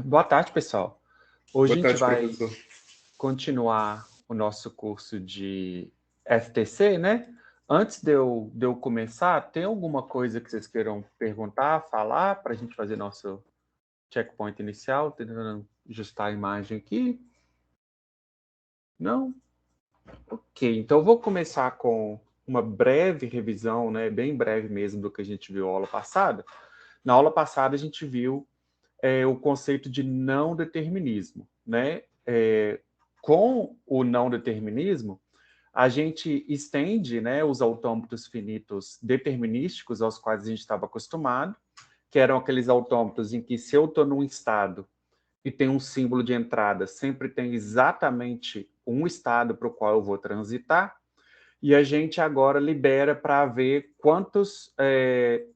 Boa tarde, pessoal. Hoje a Boa gente tarde, vai professor. continuar o nosso curso de FTC, né? Antes de eu começar, tem alguma coisa que vocês queiram perguntar, falar, para a gente fazer nosso checkpoint inicial? Tentando ajustar a imagem aqui. Não? Ok, então eu vou começar com uma breve revisão, né? Bem breve mesmo, do que a gente viu na aula passada. Na aula passada, a gente viu o conceito de não determinismo, né? Com o não determinismo, a gente estende, né, os autômatos finitos determinísticos aos quais a gente estava acostumado, que eram aqueles autômatos em que, se eu estou num estado e tem um símbolo de entrada, sempre tem exatamente um estado para o qual eu vou transitar, e a gente agora libera para ver quantos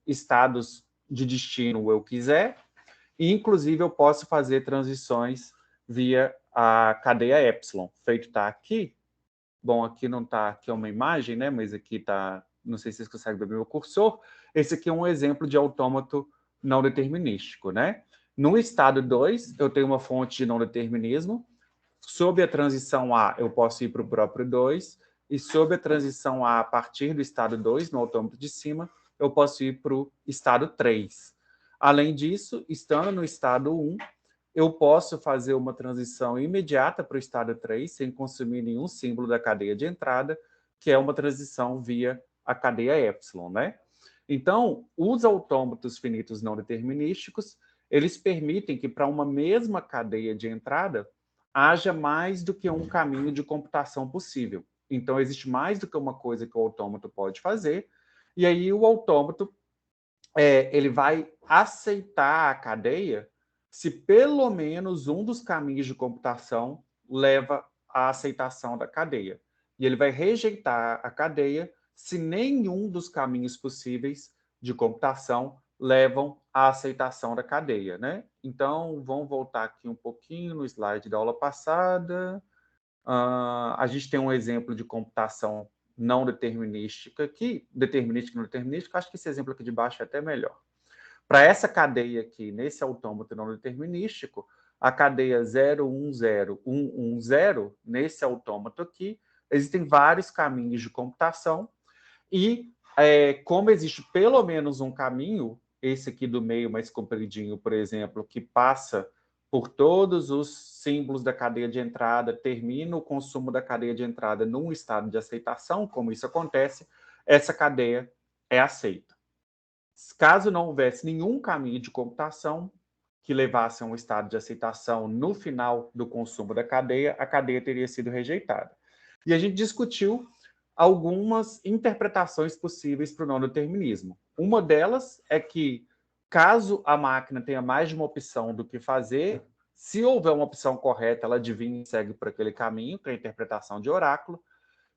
estados de destino eu quiser, e, inclusive, eu posso fazer transições via a cadeia epsilon. Feito está aqui. Bom, aqui não está, aqui é uma imagem, né? Mas aqui está, não sei se vocês conseguem ver meu cursor. Esse aqui é um exemplo de autômato não determinístico, né? No estado 2, eu tenho uma fonte de não determinismo. Sob a transição A, eu posso ir para o próprio 2. E sob a transição A partir do estado 2, no autômato de cima, eu posso ir para o estado 3. Além disso, estando no estado 1, eu posso fazer uma transição imediata para o estado 3, sem consumir nenhum símbolo da cadeia de entrada, que é uma transição via a cadeia epsilon, né? Então, os autômatos finitos não determinísticos, eles permitem que, para uma mesma cadeia de entrada, haja mais do que um caminho de computação possível. Então, existe mais do que uma coisa que o autômato pode fazer, e aí o autômato ele vai aceitar a cadeia se pelo menos um dos caminhos de computação leva à aceitação da cadeia. E ele vai rejeitar a cadeia se nenhum dos caminhos possíveis de computação levam à aceitação da cadeia, né? Então, vamos voltar aqui um pouquinho no slide da aula passada. A gente tem um exemplo de computação não determinística aqui, determinística e não determinística. Acho que esse exemplo aqui de baixo é até melhor. Para essa cadeia aqui, nesse autômato não determinístico, a cadeia 010110, nesse autômato aqui, existem vários caminhos de computação e, como existe pelo menos um caminho, esse aqui do meio mais compridinho, por exemplo, que passa por todos os símbolos da cadeia de entrada, termina o consumo da cadeia de entrada num estado de aceitação, como isso acontece, essa cadeia é aceita. Caso não houvesse nenhum caminho de computação que levasse a um estado de aceitação no final do consumo da cadeia, a cadeia teria sido rejeitada. E a gente discutiu algumas interpretações possíveis para o não determinismo. Uma delas é que, caso a máquina tenha mais de uma opção do que fazer, se houver uma opção correta, ela adivinha e segue por aquele caminho, que é a interpretação de oráculo.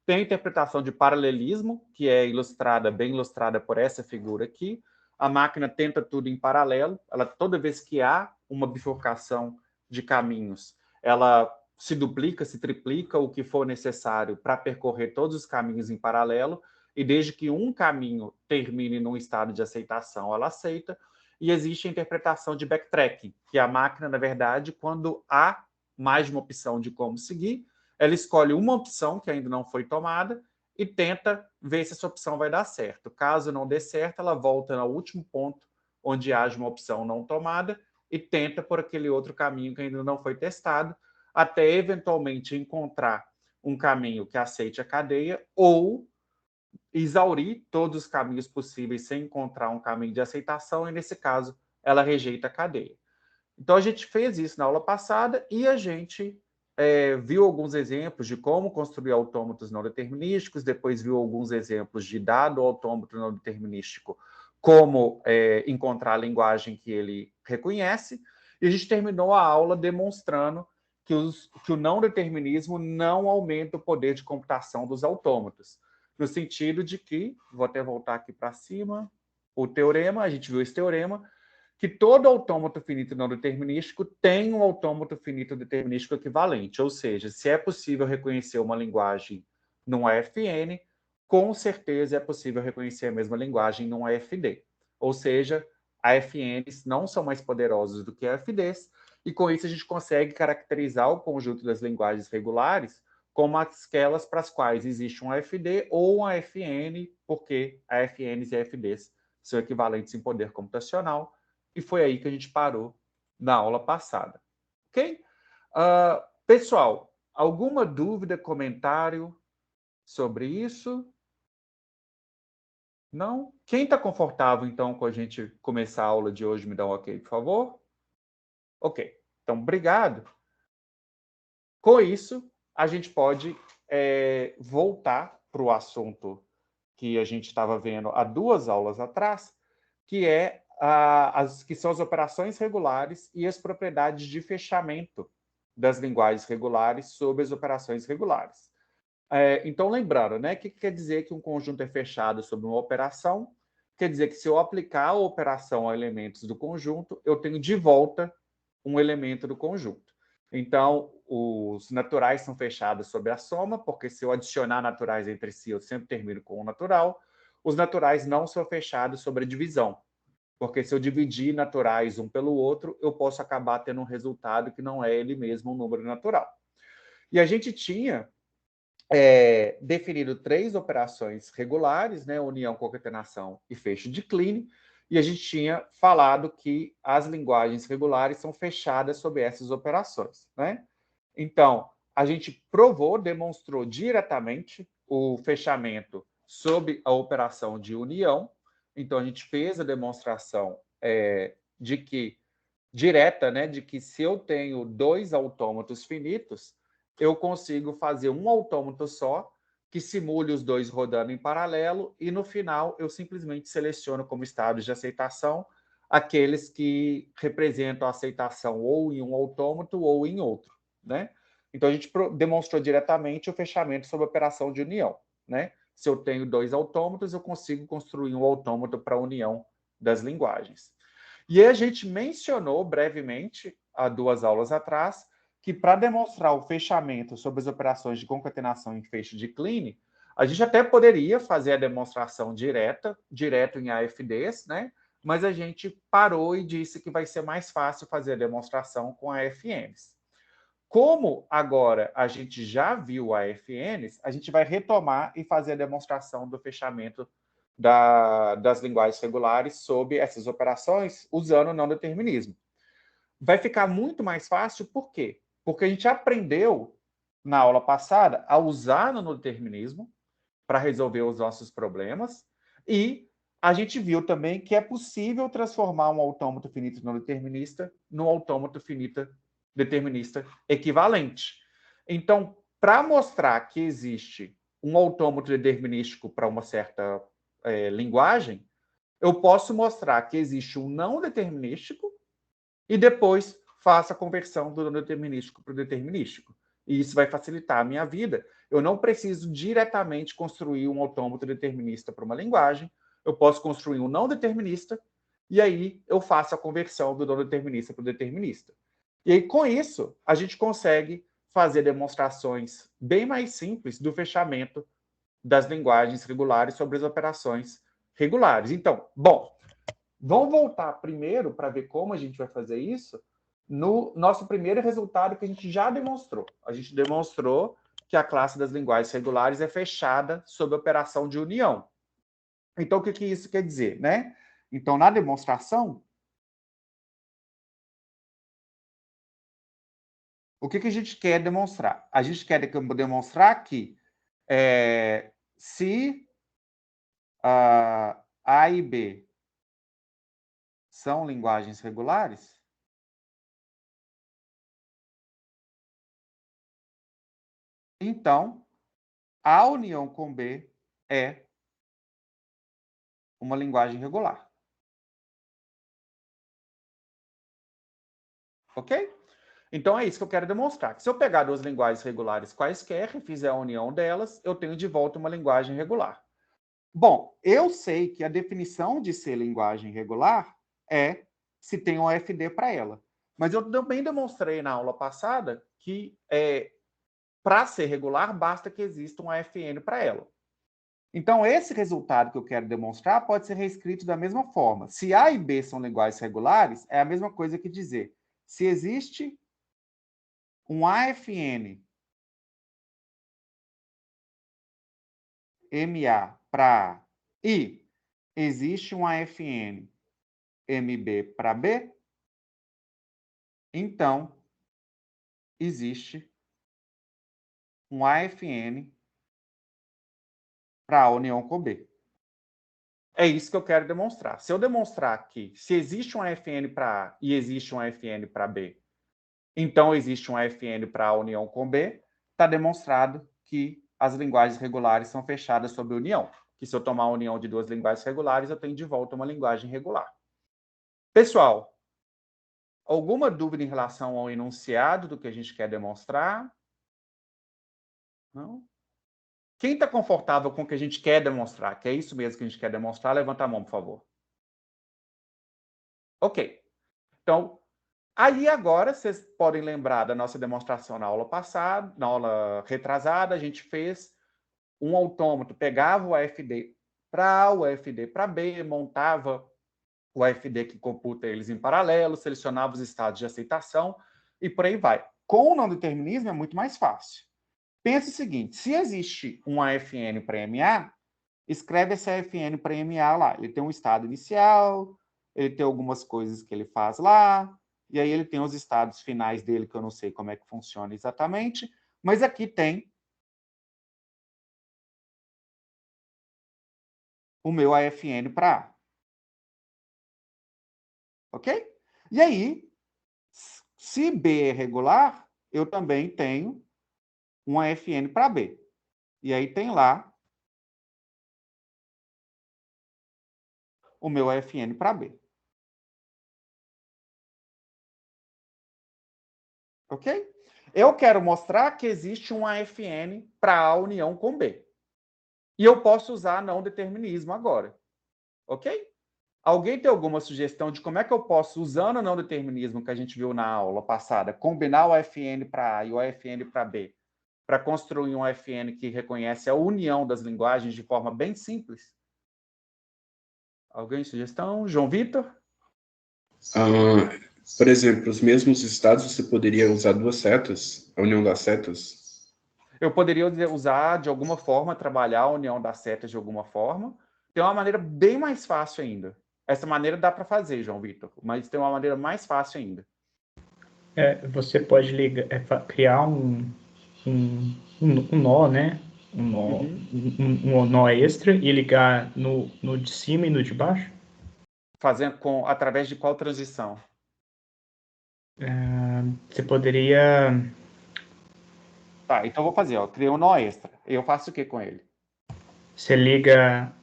Tem a interpretação de paralelismo, que é ilustrada, bem ilustrada por essa figura aqui. A máquina tenta tudo em paralelo. Ela, toda vez que há uma bifurcação de caminhos, ela se duplica, se triplica o que for necessário para percorrer todos os caminhos em paralelo. E desde que um caminho termine num estado de aceitação, ela aceita. E existe a interpretação de backtracking, que a máquina, na verdade, quando há mais de uma opção de como seguir, ela escolhe uma opção que ainda não foi tomada e tenta ver se essa opção vai dar certo. Caso não dê certo, ela volta no último ponto onde haja uma opção não tomada e tenta por aquele outro caminho que ainda não foi testado, até eventualmente encontrar um caminho que aceite a cadeia ou exaurir todos os caminhos possíveis sem encontrar um caminho de aceitação, e nesse caso ela rejeita a cadeia. Então, a gente fez isso na aula passada e a gente viu alguns exemplos de como construir autômatos não determinísticos, depois viu alguns exemplos de, dado autômato não determinístico, como encontrar a linguagem que ele reconhece, e a gente terminou a aula demonstrando que o não determinismo não aumenta o poder de computação dos autômatos, no sentido de que, vou até voltar aqui para cima, o teorema, a gente viu esse teorema, que todo autômato finito não determinístico tem um autômato finito determinístico equivalente. Ou seja, se é possível reconhecer uma linguagem num AFN, com certeza é possível reconhecer a mesma linguagem num AFD. Ou seja, AFNs não são mais poderosos do que AFDs, E com isso a gente consegue caracterizar o conjunto das linguagens regulares como aquelas para as quais existe um AFD ou um AFN, porque AFNs e AFDs são equivalentes em poder computacional, e foi aí que a gente parou na aula passada. Ok? Pessoal, alguma dúvida, comentário sobre isso? Não? Quem está confortável, então, com a gente começar a aula de hoje, me dá um ok, por favor? Ok. Então, obrigado. Com isso, a gente pode voltar para o assunto que a gente estava vendo há 2 aulas atrás, que que são as operações regulares e as propriedades de fechamento das linguagens regulares sobre as operações regulares. Então, lembrando, né, o que quer dizer que um conjunto é fechado sobre uma operação? Quer dizer que se eu aplicar a operação a elementos do conjunto, eu tenho de volta um elemento do conjunto. Então, os naturais são fechados sobre a soma, porque se eu adicionar naturais entre si, eu sempre termino com um natural. Os naturais não são fechados sobre a divisão, porque se eu dividir naturais um pelo outro, eu posso acabar tendo um resultado que não é ele mesmo um número natural. E a gente tinha definido 3 operações regulares, né, união, concatenação e fecho de Kleene, e a gente tinha falado que as linguagens regulares são fechadas sobre essas operações, né? Então, a gente provou, demonstrou diretamente o fechamento sob a operação de união. Então, a gente fez a demonstração de que direta, né, de que se eu tenho 2 autômatos finitos, eu consigo fazer um autômato só que simule os 2 rodando em paralelo e no final eu simplesmente seleciono como estados de aceitação aqueles que representam a aceitação ou em um autômato ou em outro, né? Então a gente demonstrou diretamente o fechamento sob a operação de união, né? Se eu tenho 2 autômatos, eu consigo construir um autômato para a união das linguagens. E a gente mencionou brevemente, há 2 aulas atrás, que para demonstrar o fechamento sobre as operações de concatenação em fecho de Kleene, a gente até poderia fazer a demonstração direto em AFDs, né? Mas a gente parou e disse que vai ser mais fácil fazer a demonstração com AFNs. Como agora a gente já viu AFNs, a gente vai retomar e fazer a demonstração do fechamento das linguagens regulares sobre essas operações usando o não determinismo. Vai ficar muito mais fácil, por quê? Porque a gente aprendeu na aula passada a usar o não determinismo para resolver os nossos problemas e a gente viu também que é possível transformar um autômato finito não determinista num autômato finito determinista equivalente. Então, para mostrar que existe um autômato determinístico para uma certa linguagem, eu posso mostrar que existe um não determinístico e depois faço a conversão do não determinístico para o determinístico. E isso vai facilitar a minha vida. Eu não preciso diretamente construir um autômato determinista para uma linguagem. Eu posso construir um não determinista e aí eu faço a conversão do não determinista para o determinista. E aí, com isso, a gente consegue fazer demonstrações bem mais simples do fechamento das linguagens regulares sobre as operações regulares. Então, bom, vamos voltar primeiro para ver como a gente vai fazer isso no nosso primeiro resultado que a gente já demonstrou. A gente demonstrou que a classe das linguagens regulares é fechada sob a operação de união. Então, o que isso quer dizer, né? Então, na demonstração, o que a gente quer demonstrar? A gente quer demonstrar que se A e B são linguagens regulares, então a união com B é uma linguagem regular. Ok? Então é isso que eu quero demonstrar. Que se eu pegar 2 linguagens regulares quaisquer e fizer a união delas, eu tenho de volta uma linguagem regular. Bom, eu sei que a definição de ser linguagem regular é se tem um FD para ela. Mas eu também demonstrei na aula passada que para ser regular, basta que exista um AFN para ela. Então, esse resultado que eu quero demonstrar pode ser reescrito da mesma forma. Se A e B são linguagens regulares, é a mesma coisa que dizer se existe um AFN MA para A e existe um AFN MB para B, então existe um AFN para A união com B. É isso que eu quero demonstrar. Se eu demonstrar que se existe um AFN para A e existe um AFN para B, então existe um AFN para A união com B, está demonstrado que as linguagens regulares são fechadas sobre união. Que se eu tomar a união de duas linguagens regulares, eu tenho de volta uma linguagem regular. Pessoal, alguma dúvida em relação ao enunciado do que a gente quer demonstrar? Não? Quem está confortável com o que a gente quer demonstrar, que é isso mesmo que a gente quer demonstrar, levanta a mão, por favor. Ok. Então, aí agora, vocês podem lembrar da nossa demonstração na aula passada, na aula retrasada, a gente fez um autômato, pegava o AFD para A, o AFD para B, montava o AFD que computa eles em paralelo, selecionava os estados de aceitação e por aí vai. Com o não determinismo é muito mais fácil. Pensa o seguinte, se existe um AFN para MA, escreve esse AFN para MA lá. Ele tem um estado inicial, ele tem algumas coisas que ele faz lá, e aí ele tem os estados finais dele, que eu não sei como é que funciona exatamente, mas aqui tem o meu AFN para A. Ok? E aí, se B é regular, eu também tenho um AFN para B. E aí tem lá o meu AFN para B. Ok? Eu quero mostrar que existe um AFN para A união com B. E eu posso usar não determinismo agora. Ok? Alguém tem alguma sugestão de como é que eu posso, usando o não determinismo que a gente viu na aula passada, combinar o AFN para A e o AFN para B, para construir um AFN que reconhece a união das linguagens de forma bem simples? Alguém sugestão? João Vitor? Por exemplo, os mesmos estados você poderia usar duas setas, a união das setas? Eu poderia usar, de alguma forma, trabalhar a união das setas de alguma forma. Tem uma maneira bem mais fácil ainda. Essa maneira dá para fazer, João Vitor, mas tem uma maneira mais fácil ainda. Você pode criar um nó, né? Um nó extra e ligar no de cima e no de baixo? Fazendo através de qual transição? Você poderia... Tá, então eu vou fazer, ó. Criei um nó extra. Eu faço o que com ele? Você liga...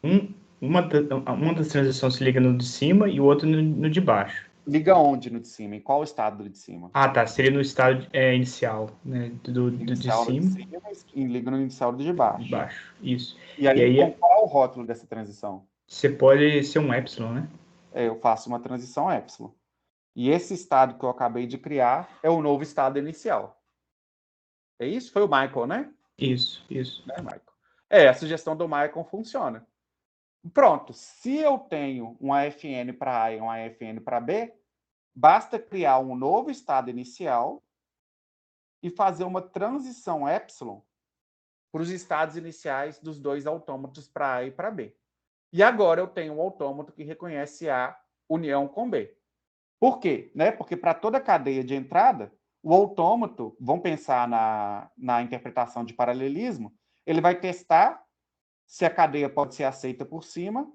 Uma das transições se liga no de cima e o outro no de baixo. Liga onde no de cima? Em qual estado do de cima? Ah, tá. Seria no estado inicial, né? Do de cima. E liga no inicial do de baixo. De baixo, isso. E aí, com qual o rótulo dessa transição? Você pode ser um epsilon, né? Eu faço uma transição epsilon. E esse estado que eu acabei de criar é o novo estado inicial. É isso? Foi o Michael, né? Isso. Né, Michael? A sugestão do Michael funciona. Pronto. Se eu tenho um AFN para A e um AFN para B, basta criar um novo estado inicial e fazer uma transição epsilon para os estados iniciais dos dois autômatos para A e para B. E agora eu tenho um autômato que reconhece A união com B. Por quê? Né? Porque para toda cadeia de entrada, o autômato, vamos pensar na interpretação de paralelismo, ele vai testar se a cadeia pode ser aceita por cima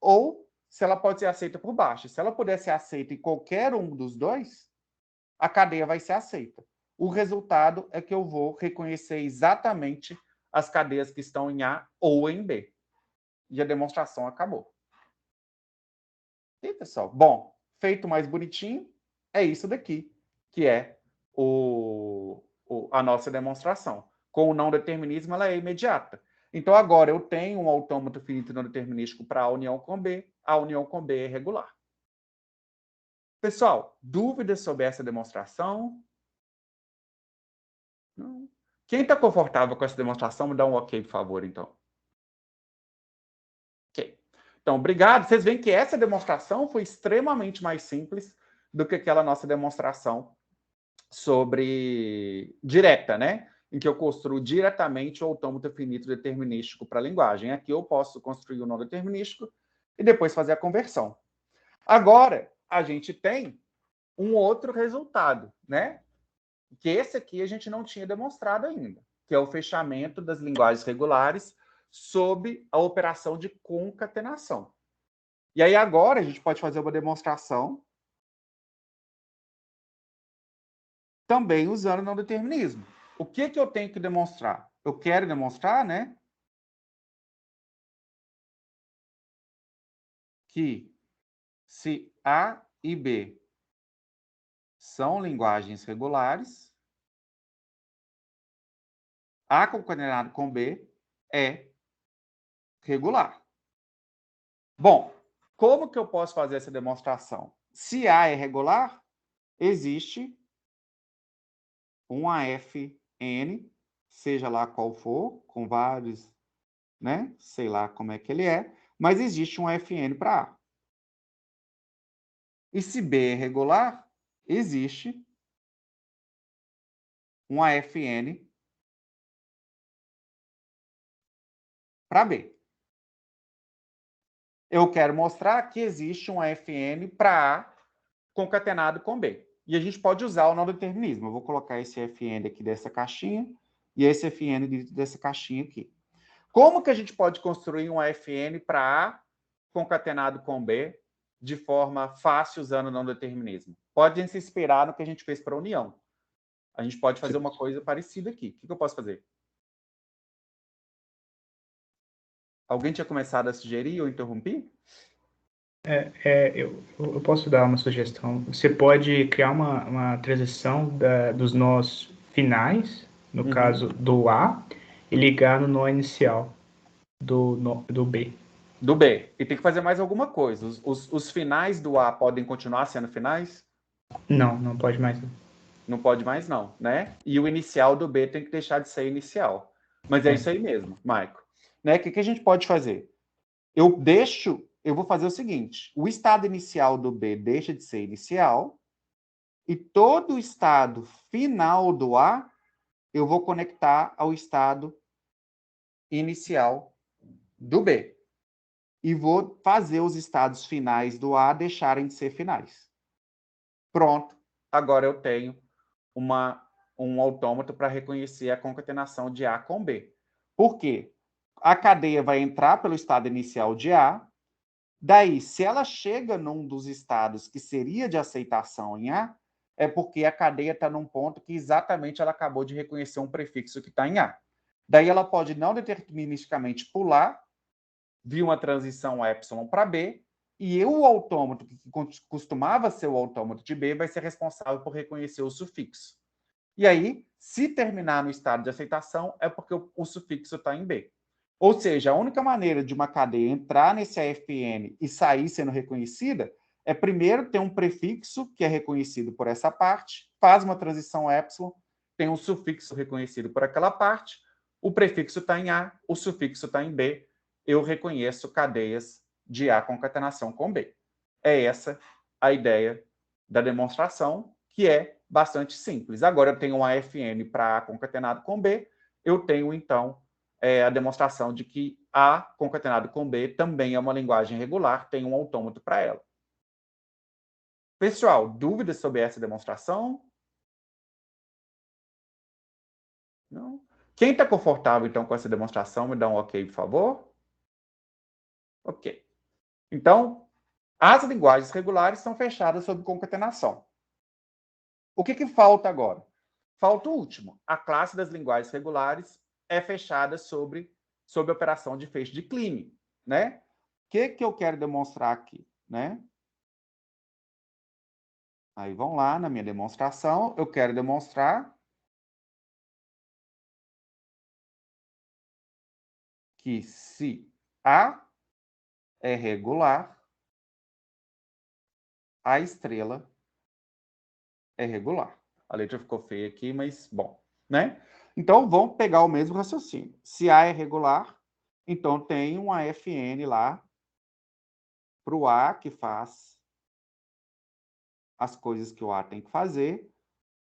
ou se ela pode ser aceita por baixo. Se ela puder ser aceita em qualquer um dos dois, a cadeia vai ser aceita. O resultado é que eu vou reconhecer exatamente as cadeias que estão em A ou em B. E a demonstração acabou. E, pessoal? Bom, feito mais bonitinho, é isso daqui, que é a nossa demonstração. Com o não determinismo, ela é imediata. Então, agora eu tenho um autômato finito não determinístico para a união com B, a união com B é regular. Pessoal, dúvidas sobre essa demonstração? Não. Quem está confortável com essa demonstração, me dá um ok, por favor, então. Ok. Então, obrigado. Vocês veem que essa demonstração foi extremamente mais simples do que aquela nossa demonstração sobre direta, né? Em que eu construo diretamente o autômato finito determinístico para a linguagem. Aqui eu posso construir o não determinístico e depois fazer a conversão. Agora, a gente tem um outro resultado, né? Que esse aqui a gente não tinha demonstrado ainda, que é o fechamento das linguagens regulares sob a operação de concatenação. E aí agora a gente pode fazer uma demonstração também usando o não determinismo. O que eu tenho que demonstrar? Eu quero demonstrar, né, que se A e B são linguagens regulares, A concatenado com B é regular. Bom, como que eu posso fazer essa demonstração? Se A é regular, existe um AFN, seja lá qual for, com vários, né? Sei lá como é que ele é, mas existe um AFN para A. E se B é regular, existe um AFN para B. Eu quero mostrar que existe um AFN para A concatenado com B. E a gente pode usar o não determinismo. Eu vou colocar esse AFN aqui dessa caixinha e esse AFN dessa caixinha aqui. Como que a gente pode construir um AFN para A concatenado com B de forma fácil usando o não determinismo? Pode se inspirar no que a gente fez para a união. A gente pode fazer uma coisa parecida aqui. O que eu posso fazer? Alguém tinha começado a sugerir ou interrompi? Eu posso dar uma sugestão. Você pode criar uma transição dos nós finais, no caso do A, e ligar no nó inicial do B. Do B. E tem que fazer mais alguma coisa. Os finais do A podem continuar sendo finais? Não pode mais. Não pode mais não, né? E o inicial do B tem que deixar de ser inicial. Mas é isso aí mesmo, Maico. Né? O que a gente pode fazer? Eu vou fazer o seguinte, o estado inicial do B deixa de ser inicial e todo o estado final do A eu vou conectar ao estado inicial do B. E vou fazer os estados finais do A deixarem de ser finais. Pronto, agora eu tenho um autômato para reconhecer a concatenação de A com B. Por quê? A cadeia vai entrar pelo estado inicial de A, daí, se ela chega num dos estados que seria de aceitação em A, é porque a cadeia está num ponto que exatamente ela acabou de reconhecer um prefixo que está em A. Daí ela pode não deterministicamente pular, vir uma transição epsilon para B, e o autômato, que costumava ser o autômato de B, vai ser responsável por reconhecer o sufixo. E aí, se terminar no estado de aceitação, é porque o sufixo está em B. Ou seja, a única maneira de uma cadeia entrar nesse AFN e sair sendo reconhecida é primeiro ter um prefixo que é reconhecido por essa parte, faz uma transição epsilon, tem um sufixo reconhecido por aquela parte, o prefixo está em A, o sufixo está em B, eu reconheço cadeias de A concatenação com B. É essa a ideia da demonstração, que é bastante simples. Agora eu tenho um AFN para A concatenado com B, eu tenho, então, a demonstração de que A concatenado com B também é uma linguagem regular, tem um autômato para ela. Pessoal, dúvidas sobre essa demonstração? Não? Quem está confortável, então, com essa demonstração, me dá um ok, por favor? Ok. Então, as linguagens regulares são fechadas sob concatenação. O que falta agora? Falta o último. A classe das linguagens regulares é fechada sob a operação de fecho de Kleene, né? O que eu quero demonstrar aqui, né? Aí vão lá na minha demonstração, eu quero demonstrar que se A é regular, a estrela é regular. A letra ficou feia aqui, mas bom, né? Então, vamos pegar o mesmo raciocínio. Se A é regular, então tem um AFN lá para o A que faz as coisas que o A tem que fazer,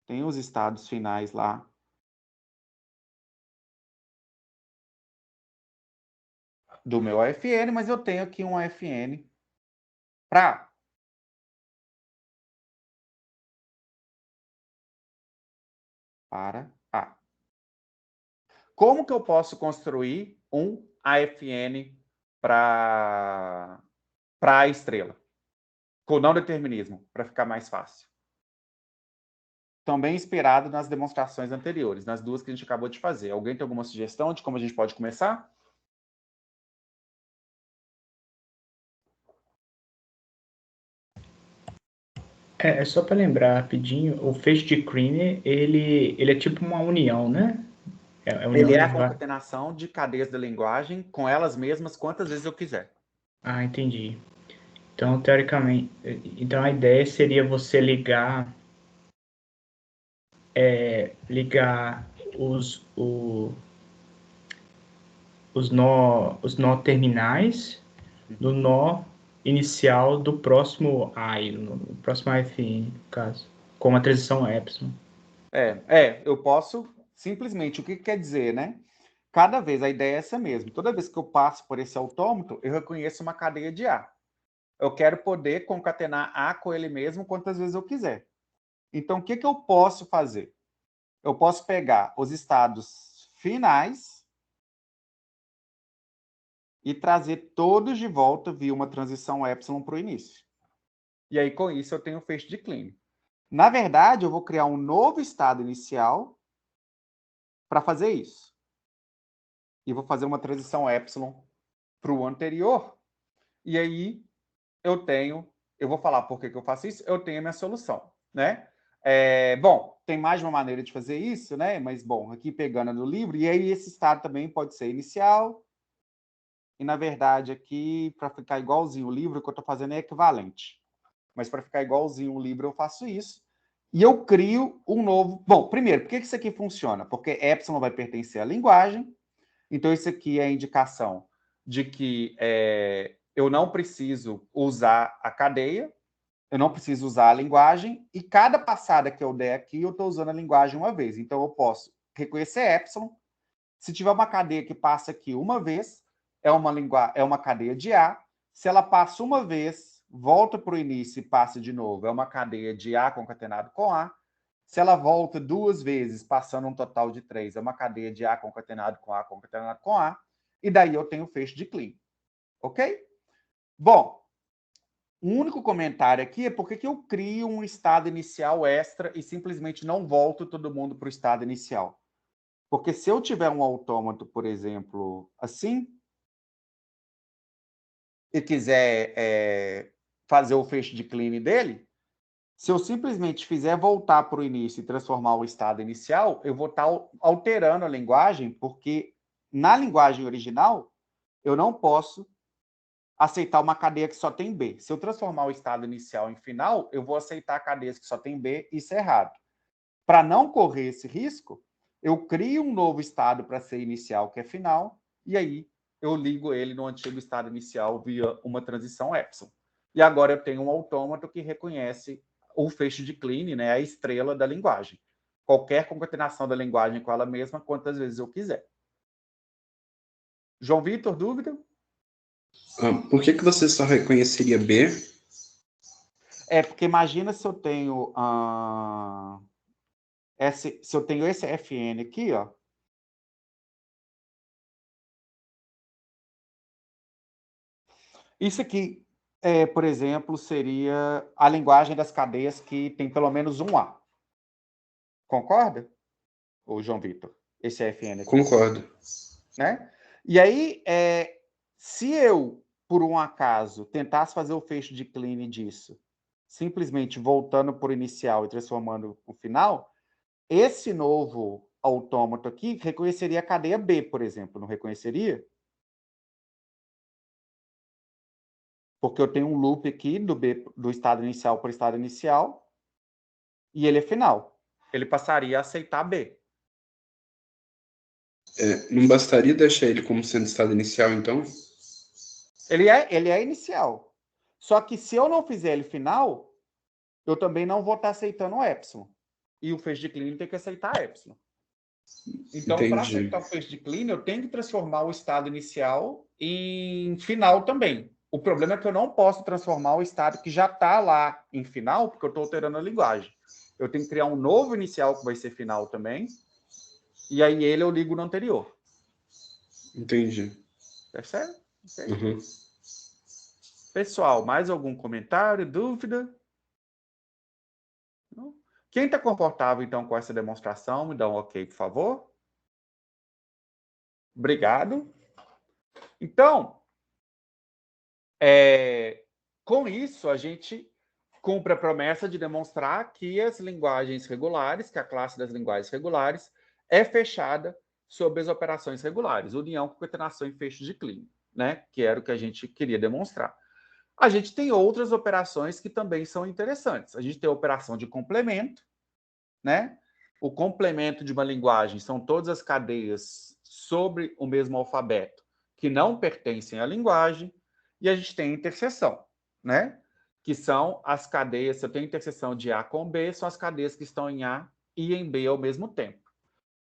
tem os estados finais lá. Do meu AFN, mas eu tenho aqui um AFN para A. Como que eu posso construir um AFN para a estrela? Com não determinismo, para ficar mais fácil. Também inspirado nas demonstrações anteriores, nas duas que a gente acabou de fazer. Alguém tem alguma sugestão de como a gente pode começar? É só para lembrar rapidinho, o feixe de Kleene, ele é tipo uma união, né? É a união Ele é de a concatenação de cadeias da linguagem com elas mesmas quantas vezes eu quiser. Ah, entendi. Então, teoricamente, então a ideia seria você ligar os nó terminais do nó inicial do próximo AI, no próximo AFN, no caso, com a transição epsilon. Eu posso simplesmente, o que quer dizer, né? Cada vez, a ideia é essa mesmo. Toda vez que eu passo por esse autômato, eu reconheço uma cadeia de A. Eu quero poder concatenar A com ele mesmo quantas vezes eu quiser. Então, o que eu posso fazer? Eu posso pegar os estados finais e trazer todos de volta via uma transição epsilon para o início. E aí, com isso, eu tenho o feixe de Kleene. Na verdade, eu vou criar um novo estado inicial para fazer isso. E vou fazer uma transição epsilon para o anterior. E aí, eu vou falar por que eu faço isso, eu tenho a minha solução, né? Bom, tem mais de uma maneira de fazer isso, né? Mas, bom, aqui pegando no livro, e aí esse estado também pode ser inicial, e, na verdade, aqui, para ficar igualzinho o livro, o que eu estou fazendo é equivalente. Mas para ficar igualzinho o livro, eu faço isso. E eu crio um novo... Bom, primeiro, por que isso aqui funciona? Porque epsilon vai pertencer à linguagem, então isso aqui é a indicação de que eu não preciso usar a cadeia, eu não preciso usar a linguagem, e cada passada que eu der aqui, eu estou usando a linguagem uma vez. Então, eu posso reconhecer epsilon. Se tiver uma cadeia que passa aqui uma vez, é uma cadeia de A. Se ela passa uma vez, volta para o início e passa de novo, é uma cadeia de A concatenado com A. Se ela volta duas vezes, passando um total de 3, é uma cadeia de A concatenado com A concatenado com A. E daí eu tenho o feixe de Kleene. Ok? Bom, o único comentário aqui é porque que eu crio um estado inicial extra e simplesmente não volto todo mundo para o estado inicial. Porque se eu tiver um autômato, por exemplo, assim, e quiser fazer o feixe de Kleene dele, se eu simplesmente fizer voltar para o início e transformar o estado inicial, eu vou estar alterando a linguagem, porque na linguagem original, eu não posso aceitar uma cadeia que só tem B. Se eu transformar o estado inicial em final, eu vou aceitar cadeias que só tem B, isso é errado. Para não correr esse risco, eu crio um novo estado para ser inicial, que é final, e aí eu ligo ele no antigo estado inicial via uma transição epsilon. E agora eu tenho um autômato que reconhece o feixe de Kleene, né, a estrela da linguagem. Qualquer concatenação da linguagem com ela mesma, quantas vezes eu quiser. João Vitor, dúvida? Por que você só reconheceria B? Porque imagina se eu tenho se eu tenho esse FN aqui, ó. Isso aqui, por exemplo, seria a linguagem das cadeias que tem pelo menos um A. Concorda? Ô, João Vitor? Esse FN aqui. Concordo. Né? E aí, se eu, por um acaso, tentasse fazer o feixe de Kleene disso, simplesmente voltando por inicial e transformando o final, esse novo autômato aqui reconheceria a cadeia B, por exemplo, não reconheceria? Porque eu tenho um loop aqui do estado inicial para o estado inicial, e ele é final. Ele passaria a aceitar B. Não bastaria deixar ele como sendo estado inicial, então? Ele é inicial. Só que se eu não fizer ele final, eu também não vou estar aceitando o epsilon. E o feixe de Kleene tem que aceitar epsilon. Então, para aceitar o feixe de Kleene, eu tenho que transformar o estado inicial em final também. O problema é que eu não posso transformar o estado que já está lá em final, porque eu estou alterando a linguagem. Eu tenho que criar um novo inicial que vai ser final também, e aí ele eu ligo no anterior. Entendi. Percebe? Okay. Uhum. Pessoal, mais algum comentário, dúvida? Não? Quem está confortável, então, com essa demonstração, me dá um ok, por favor. Obrigado. Então, com isso, a gente cumpre a promessa de demonstrar que as linguagens regulares, que a classe das linguagens regulares, é fechada sob as operações regulares, união, concatenação e fecho de Kleene, né? Que era o que a gente queria demonstrar. A gente tem outras operações que também são interessantes. A gente tem a operação de complemento, né? O complemento de uma linguagem são todas as cadeias sobre o mesmo alfabeto que não pertencem à linguagem, e a gente tem a interseção, né? Que são as cadeias, se eu tenho interseção de A com B, são as cadeias que estão em A e em B ao mesmo tempo.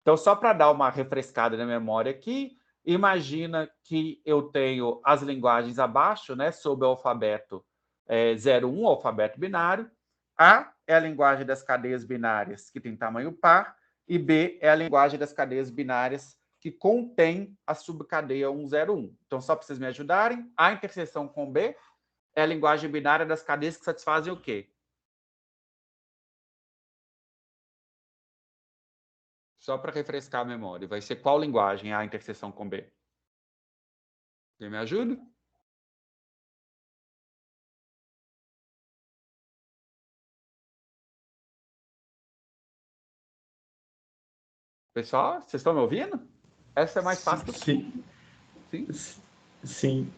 Então, só para dar uma refrescada na memória aqui, imagina que eu tenho as linguagens abaixo, né, sob o alfabeto 0,1, alfabeto binário. A é a linguagem das cadeias binárias que tem tamanho par, e B é a linguagem das cadeias binárias que contém a subcadeia 101. Então, só para vocês me ajudarem, a interseção com B é a linguagem binária das cadeias que satisfazem o quê? Só para refrescar a memória, vai ser qual linguagem a interseção com B? Quem me ajuda? Pessoal, vocês estão me ouvindo? Essa é mais fácil do que... Sim. Sim? Sim.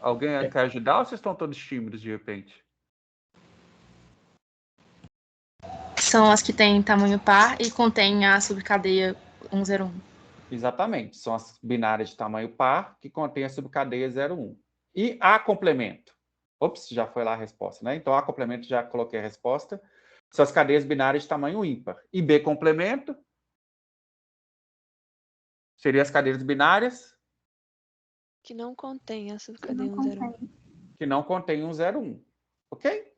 Alguém quer ajudar ou vocês estão todos tímidos de repente? São as que têm tamanho par e contêm a subcadeia 101. Exatamente. São as binárias de tamanho par que contêm a subcadeia 01. E A complemento? Ops, já foi lá a resposta, né? Então, A complemento, já coloquei a resposta. São as cadeias binárias de tamanho ímpar. E B complemento? Seriam as cadeias binárias? Que não contém a subcadeia 101. Que não contém 101. Ok?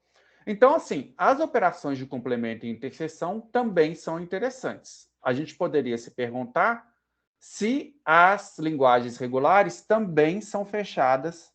Então, assim, as operações de complemento e interseção também são interessantes. A gente poderia se perguntar se as linguagens regulares também são fechadas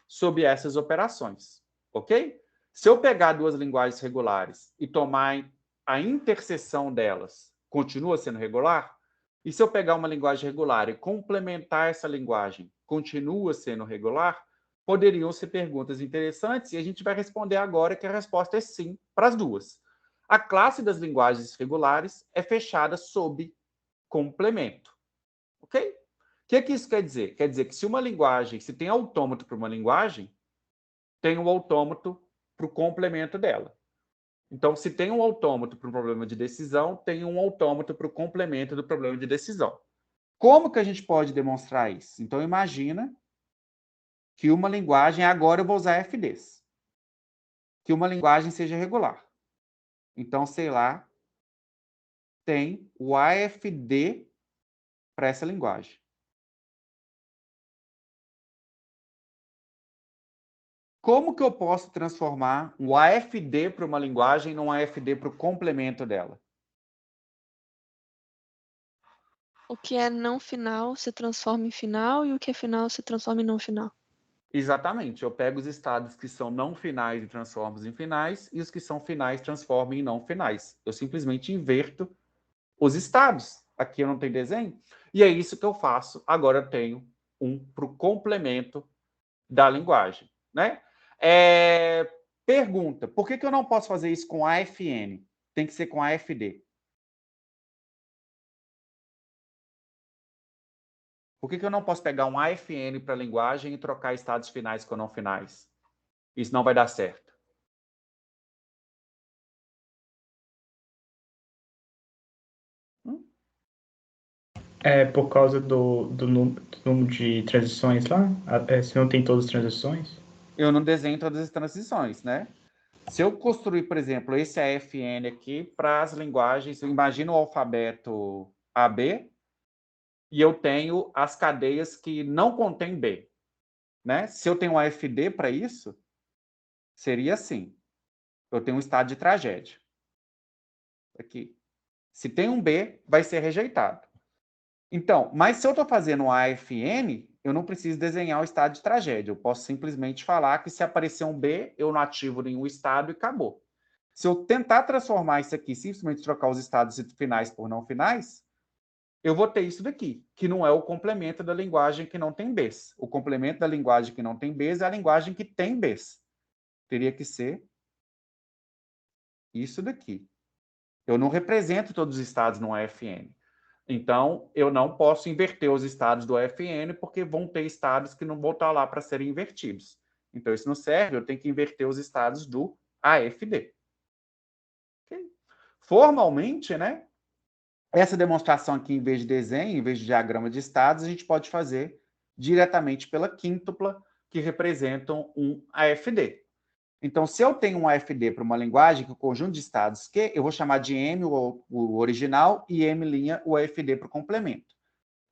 sob essas operações, ok? Se eu pegar duas linguagens regulares e tomar a interseção delas, continua sendo regular? E se eu pegar uma linguagem regular e complementar essa linguagem, continua sendo regular? Poderiam ser perguntas interessantes e a gente vai responder agora que a resposta é sim para as duas. A classe das linguagens regulares é fechada sob complemento. Ok? O que isso quer dizer? Quer dizer que se uma linguagem, se tem autômato para uma linguagem, tem um autômato para o complemento dela. Então, se tem um autômato para um problema de decisão, tem um autômato para o complemento do problema de decisão. Como que a gente pode demonstrar isso? Então, imagina que uma linguagem, agora eu vou usar FDs, que uma linguagem seja regular. Então, sei lá, tem o AFD para essa linguagem. Como que eu posso transformar um AFD para uma linguagem num AFD para o complemento dela? O que é não final se transforma em final e o que é final se transforma em não final. Exatamente. Eu pego os estados que são não finais e transformo em finais, e os que são finais transformo em não finais. Eu simplesmente inverto os estados. Aqui eu não tenho desenho. E é isso que eu faço. Agora eu tenho um para o complemento da linguagem, né? Pergunta, por que eu não posso fazer isso com AFN? Tem que ser com AFD. Por que eu não posso pegar um AFN para a linguagem e trocar estados finais com não finais? Isso não vai dar certo. É por causa do número de transições lá? Se não tem todas as transições? Eu não desenho todas as transições, né? Se eu construir, por exemplo, esse AFN aqui para as linguagens, imagina o alfabeto AB, e eu tenho as cadeias que não contêm B. Né? Se eu tenho um AFD para isso, seria assim. Eu tenho um estado de tragédia. Aqui. Se tem um B, vai ser rejeitado. Então, mas se eu estou fazendo um AFN, eu não preciso desenhar o estado de tragédia. Eu posso simplesmente falar que se aparecer um B, eu não ativo nenhum estado e acabou. Se eu tentar transformar isso aqui, simplesmente trocar os estados finais por não finais, eu vou ter isso daqui, que não é o complemento da linguagem que não tem Bs. O complemento da linguagem que não tem Bs é a linguagem que tem Bs. Teria que ser isso daqui. Eu não represento todos os estados no AFN. Então, eu não posso inverter os estados do AFN, porque vão ter estados que não vão estar lá para serem invertidos. Então, isso não serve, eu tenho que inverter os estados do AFD. Okay? Formalmente, né? Essa demonstração aqui, em vez de desenho, em vez de diagrama de estados, a gente pode fazer diretamente pela quíntupla, que representam um AFD. Então, se eu tenho um AFD para uma linguagem, que é o conjunto de estados Q, eu vou chamar de M o original e M' o AFD para o complemento.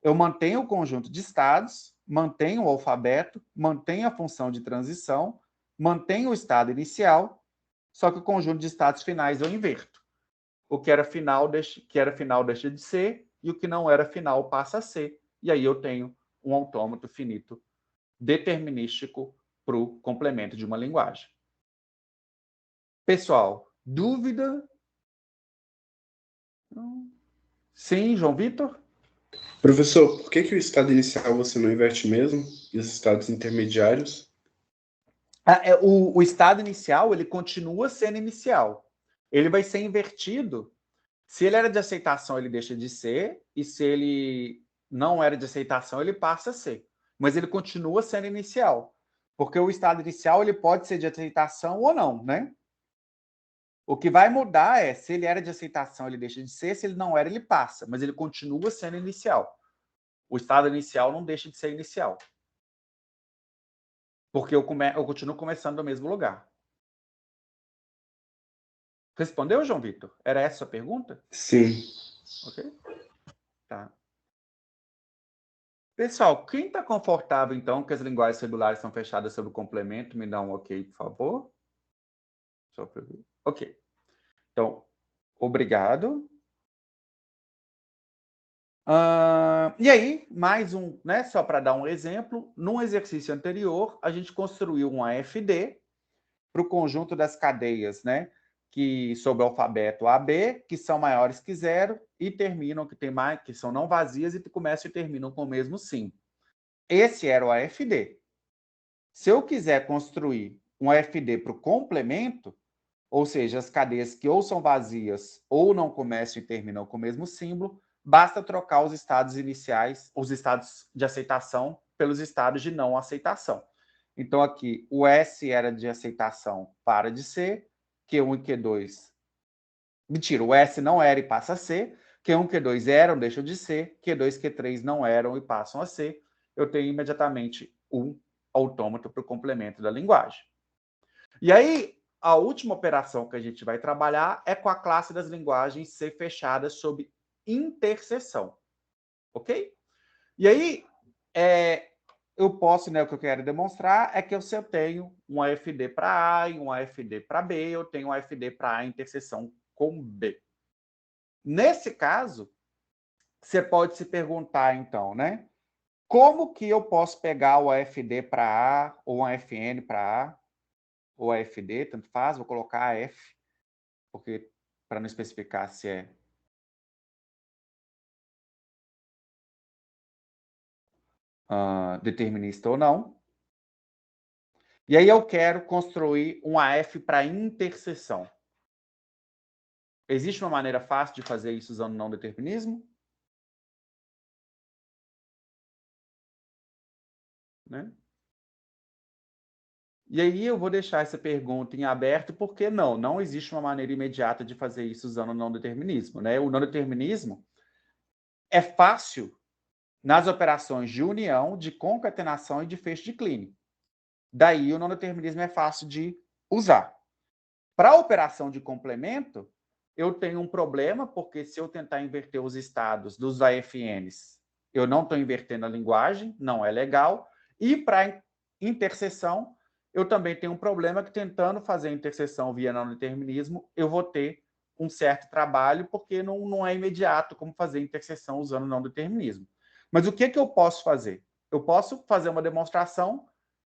Eu mantenho o conjunto de estados, mantenho o alfabeto, mantenho a função de transição, mantenho o estado inicial, só que o conjunto de estados finais eu inverto. O que era final deixa de ser, e o que não era final passa a ser. E aí eu tenho um autômato finito determinístico para o complemento de uma linguagem. Pessoal, dúvida? Sim, João Vitor? Professor, por que o estado inicial você não inverte mesmo? E os estados intermediários? O estado inicial, ele continua sendo inicial. Ele vai ser invertido. Se ele era de aceitação, ele deixa de ser. E se ele não era de aceitação, ele passa a ser. Mas ele continua sendo inicial. Porque o estado inicial, ele pode ser de aceitação ou não, né? O que vai mudar é, se ele era de aceitação, ele deixa de ser. Se ele não era, ele passa. Mas ele continua sendo inicial. O estado inicial não deixa de ser inicial. Porque eu continuo começando do mesmo lugar. Respondeu, João Vitor? Era essa a pergunta? Sim. Ok? Tá. Pessoal, quem está confortável, então, que as linguagens regulares são fechadas sobre o complemento, me dá um ok, por favor. Só para ver. Ok. Então, obrigado. E aí, mais um, né? Só para dar um exemplo, num exercício anterior, a gente construiu um AFD para o conjunto das cadeias, né? Que sob o alfabeto AB, que são maiores que zero e terminam, que são não vazias e começam e terminam com o mesmo sim. Esse era o AFD. Se eu quiser construir um AFD para o complemento, ou seja, as cadeias que ou são vazias ou não começam e terminam com o mesmo símbolo, basta trocar os estados iniciais, os estados de aceitação, pelos estados de não aceitação. Então, aqui, o S era de aceitação, para de ser, Q1 e Q2... Mentira, o S não era e passa a ser, Q1 e Q2 eram, deixam de ser, Q2 e Q3 não eram e passam a ser. Eu tenho imediatamente um autômato para o complemento da linguagem. E aí, a última operação que a gente vai trabalhar é com a classe das linguagens ser fechada sob interseção. Ok? E aí, eu posso, né, o que eu quero demonstrar é que se eu tenho um AFD para A e um AFD para B, eu tenho um AFD para A interseção com B. Nesse caso, você pode se perguntar, então, né? Como que eu posso pegar o AFD para A ou um AFN para A? Ou AFD, tanto faz, vou colocar AF, porque para não especificar se é determinista ou não. E aí eu quero construir um AF para interseção. Existe uma maneira fácil de fazer isso usando não determinismo? Né? E aí eu vou deixar essa pergunta em aberto, porque não existe uma maneira imediata de fazer isso usando o não determinismo. Né? O não determinismo é fácil nas operações de união, de concatenação e de fecho de Kleene. Daí o não determinismo é fácil de usar. Para a operação de complemento, eu tenho um problema, porque se eu tentar inverter os estados dos AFNs, eu não estou invertendo a linguagem, não é legal. E para interseção, eu também tenho um problema que, tentando fazer a interseção via não determinismo, eu vou ter um certo trabalho, porque não é imediato como fazer interseção usando não determinismo. Mas o que eu posso fazer? Eu posso fazer uma demonstração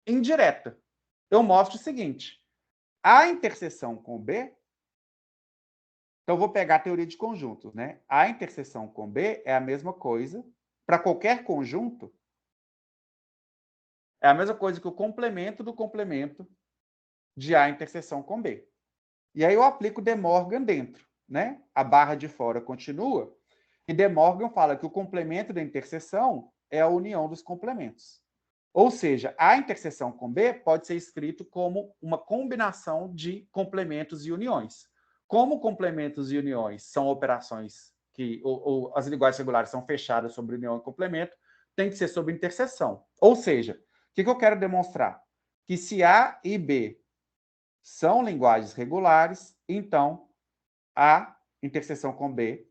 indireta. Eu mostro o seguinte: a interseção com B, então eu vou pegar a teoria de conjuntos, né? A interseção com B é a mesma coisa para qualquer conjunto, é a mesma coisa que o complemento do complemento de A interseção com B. E aí eu aplico De Morgan dentro, né? A barra de fora continua, e De Morgan fala que o complemento da interseção é a união dos complementos. Ou seja, a interseção com B pode ser escrito como uma combinação de complementos e uniões. Como complementos e uniões são operações que ou as linguagens regulares são fechadas sobre união e complemento, tem que ser sobre interseção. Ou seja, o que eu quero demonstrar? Que se A e B são linguagens regulares, então a interseção com B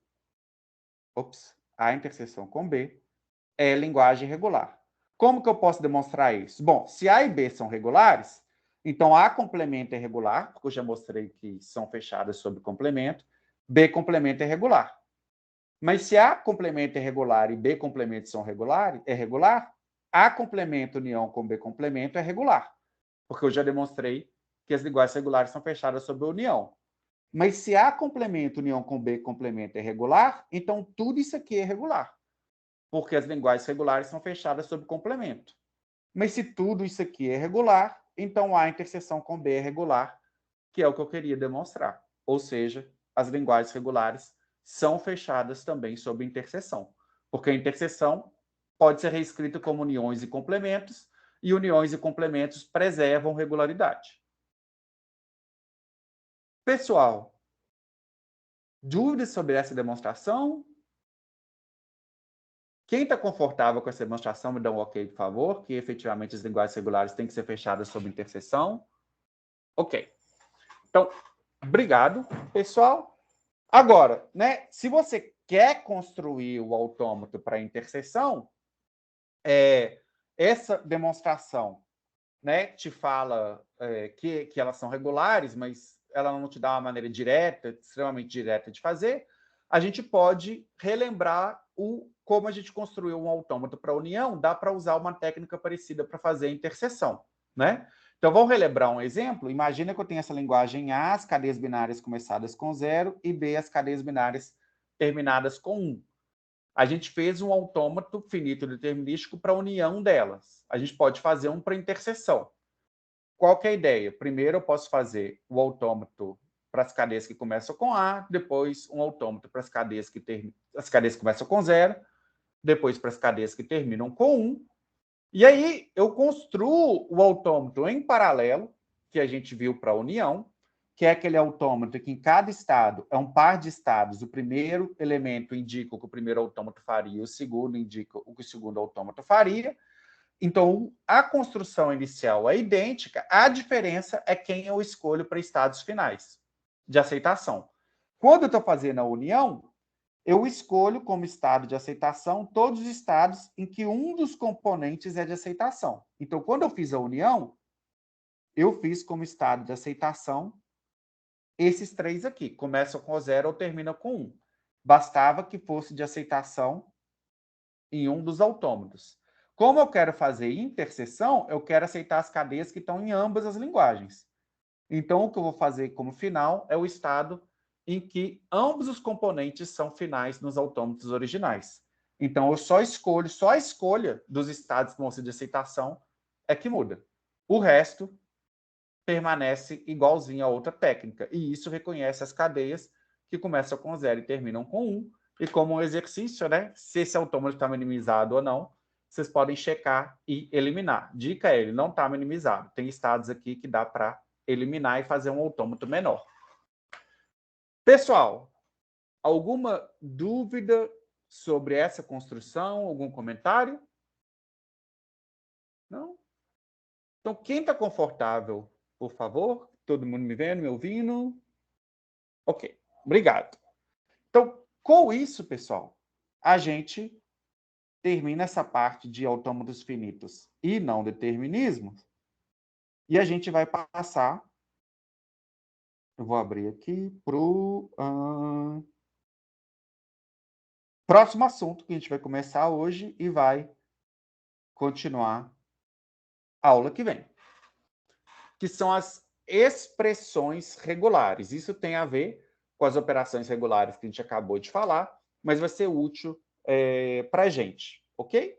é linguagem regular. Como que eu posso demonstrar isso? Bom, se A e B são regulares, então A complemento é regular, porque eu já mostrei que são fechadas sobre complemento. B complemento é regular. Mas se A complemento é regular e B complemento são regular, A complemento união com B complemento é regular, porque eu já demonstrei que as linguagens regulares são fechadas sobre a união. Mas se A complemento união com B complemento é regular, então tudo isso aqui é regular, porque as linguagens regulares são fechadas sobre complemento. Mas se tudo isso aqui é regular, então A interseção com B é regular, que é o que eu queria demonstrar. Ou seja, as linguagens regulares são fechadas também sob interseção, porque a interseção pode ser reescrita como uniões e complementos, e uniões e complementos preservam regularidade. Pessoal, dúvidas sobre essa demonstração? Quem está confortável com essa demonstração, me dá um ok, por favor, que efetivamente as linguagens regulares têm que ser fechadas sob interseção. Ok. Então, obrigado, pessoal. Agora, né, se você quer construir o autômato para interseção, essa demonstração, né, te fala que elas são regulares, mas ela não te dá uma maneira direta, extremamente direta de fazer. A gente pode relembrar como a gente construiu um autômato para união, dá para usar uma técnica parecida para fazer a interseção, né? Então, vamos relembrar um exemplo. Imagina que eu tenho essa linguagem A, as cadeias binárias começadas com 0, e B, as cadeias binárias terminadas com 1. A gente fez um autômato finito determinístico para a união delas. A gente pode fazer um para interseção. Qual que é a ideia? Primeiro, eu posso fazer o autômato para as cadeias que começam com A, depois um autômato para as cadeias que começam com 0, depois para as cadeias que terminam com 1. E aí eu construo o autômato em paralelo, que a gente viu para a união, que é aquele autômato que em cada estado é um par de estados. O primeiro elemento indica o que o primeiro autômato faria, o segundo indica o que o segundo autômato faria. Então, a construção inicial é idêntica, a diferença é quem eu escolho para estados finais de aceitação. Quando eu estou fazendo a união, eu escolho como estado de aceitação todos os estados em que um dos componentes é de aceitação. Então, quando eu fiz a união, eu fiz como estado de aceitação esses três aqui. Começam com 0 ou terminam com 1. Bastava que fosse de aceitação em um dos autômatos. Como eu quero fazer interseção, eu quero aceitar as cadeias que estão em ambas as linguagens. Então, o que eu vou fazer como final é o estado em que ambos os componentes são finais nos autômatos originais. Então, eu só a escolha dos estados que vão ser de aceitação é que muda. O resto permanece igualzinho a outra técnica. E isso reconhece as cadeias que começam com 0 e terminam com 1. E como um exercício, né, se esse autômato está minimizado ou não, vocês podem checar e eliminar. Dica é, ele não está minimizado. Tem estados aqui que dá para eliminar e fazer um autômato menor. Pessoal, alguma dúvida sobre essa construção? Algum comentário? Não? Então, quem está confortável, por favor, Todo mundo me vendo, me ouvindo? Ok, obrigado. Então, com isso, pessoal, a gente termina essa parte de autômatos finitos e não determinismos, e a gente vai passar, eu vou abrir aqui, para o próximo assunto que a gente vai começar hoje e vai continuar a aula que vem, que são as expressões regulares. Isso tem a ver com as operações regulares que a gente acabou de falar, mas vai ser útil para a gente, ok?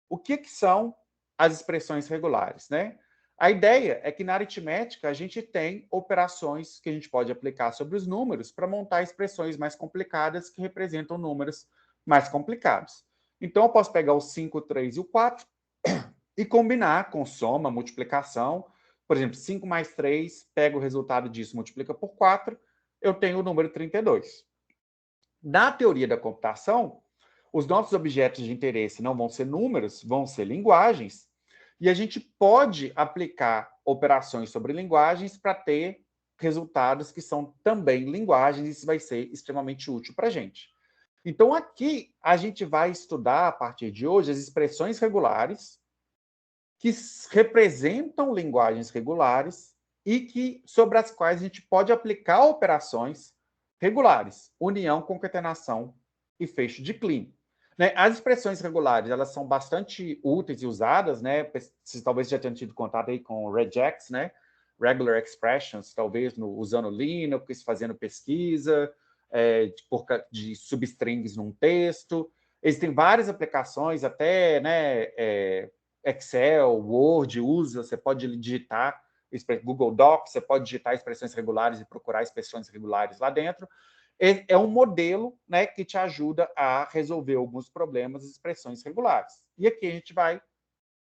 O que são as expressões regulares, né? A ideia é que na aritmética a gente tem operações que a gente pode aplicar sobre os números para montar expressões mais complicadas que representam números mais complicados. Então eu posso pegar o 5, o 3 e o 4 e combinar com soma, multiplicação. Por exemplo, 5 mais 3, pega o resultado disso, multiplica por 4, eu tenho o número 32. Na teoria da computação, os nossos objetos de interesse não vão ser números, vão ser linguagens, e a gente pode aplicar operações sobre linguagens para ter resultados que são também linguagens, e isso vai ser extremamente útil para a gente. Então, aqui, a gente vai estudar, a partir de hoje, as expressões regulares que representam linguagens regulares e sobre as quais a gente pode aplicar operações regulares, união, concatenação e fecho de Kleene. Né? As expressões regulares, elas são bastante úteis e usadas, né? Vocês talvez já tenham tido contato aí com regex, né? Regular expressions, talvez usando Linux, fazendo pesquisa de substrings num texto. Existem várias aplicações, até, né, Excel, Word, usa, você pode digitar Google Docs, você pode digitar expressões regulares e procurar expressões regulares lá dentro. É um modelo, né, que te ajuda a resolver alguns problemas das expressões regulares. E aqui a gente vai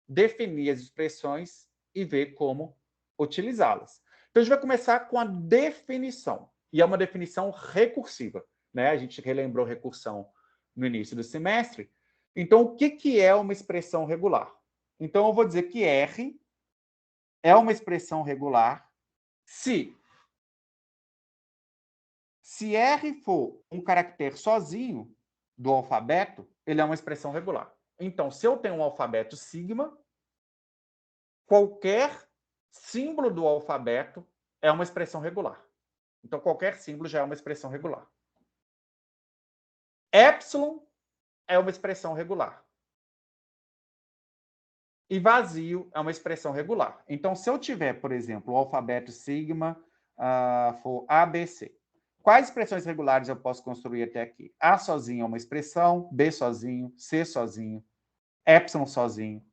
definir as expressões e ver como utilizá-las. Então, a gente vai começar com a definição. E é uma definição recursiva. Né? A gente relembrou recursão no início do semestre. Então, o que é uma expressão regular? Então, eu vou dizer que R é uma expressão regular se R for um caractere sozinho do alfabeto, ele é uma expressão regular. Então, se eu tenho um alfabeto sigma, qualquer símbolo do alfabeto é uma expressão regular. Então, qualquer símbolo já é uma expressão regular. Epsilon é uma expressão regular. E vazio é uma expressão regular. Então, se eu tiver, por exemplo, o alfabeto sigma for ABC, quais expressões regulares eu posso construir até aqui? A sozinho é uma expressão, B sozinho, C sozinho, epsilon sozinho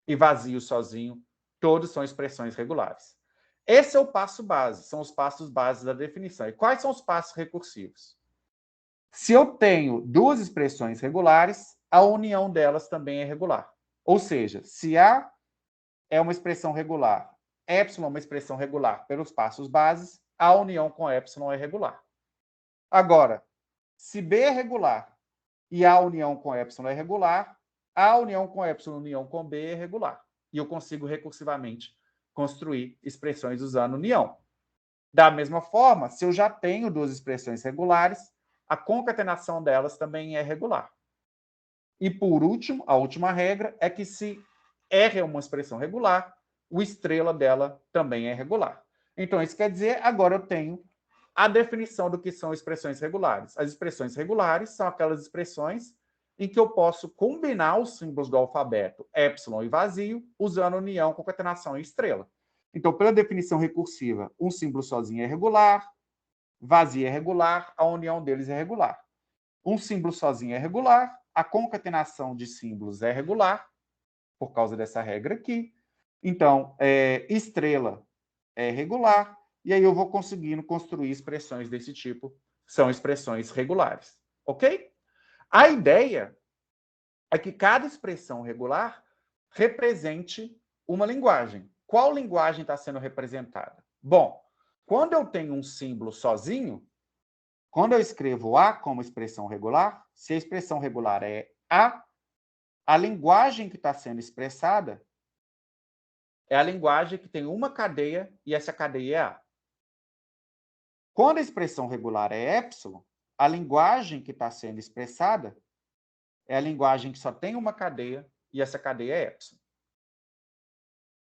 e vazio sozinho, todos são expressões regulares. Esse é o passo base, são os passos básicos da definição. E quais são os passos recursivos? Se eu tenho duas expressões regulares, a união delas também é regular. Ou seja, se A é uma expressão regular, epsilon é uma expressão regular pelos passos bases, a união com epsilon é regular. Agora, se B é regular e a união com epsilon é regular, a união com epsilon, união com B é regular. E eu consigo recursivamente construir expressões usando união. Da mesma forma, se eu já tenho duas expressões regulares, a concatenação delas também é regular. E, por último, a última regra é que se R é uma expressão regular, o estrela dela também é regular. Então, isso quer dizer, agora eu tenho a definição do que são expressões regulares. As expressões regulares são aquelas expressões em que eu posso combinar os símbolos do alfabeto epsilon e vazio, usando união, concatenação e estrela. Então, pela definição recursiva, um símbolo sozinho é regular, vazio é regular, a união deles é regular. Um símbolo sozinho é regular, a concatenação de símbolos é regular, por causa dessa regra aqui. Então, estrela é regular, e aí eu vou conseguindo construir expressões desse tipo, são expressões regulares. Ok? A ideia é que cada expressão regular represente uma linguagem. Qual linguagem está sendo representada? Bom, quando eu tenho um símbolo sozinho, quando eu escrevo A como expressão regular, se a expressão regular é a linguagem que está sendo expressada é a linguagem que tem uma cadeia e essa cadeia é A. Quando a expressão regular é epsilon, a linguagem que está sendo expressada é a linguagem que só tem uma cadeia, e essa cadeia é epsilon.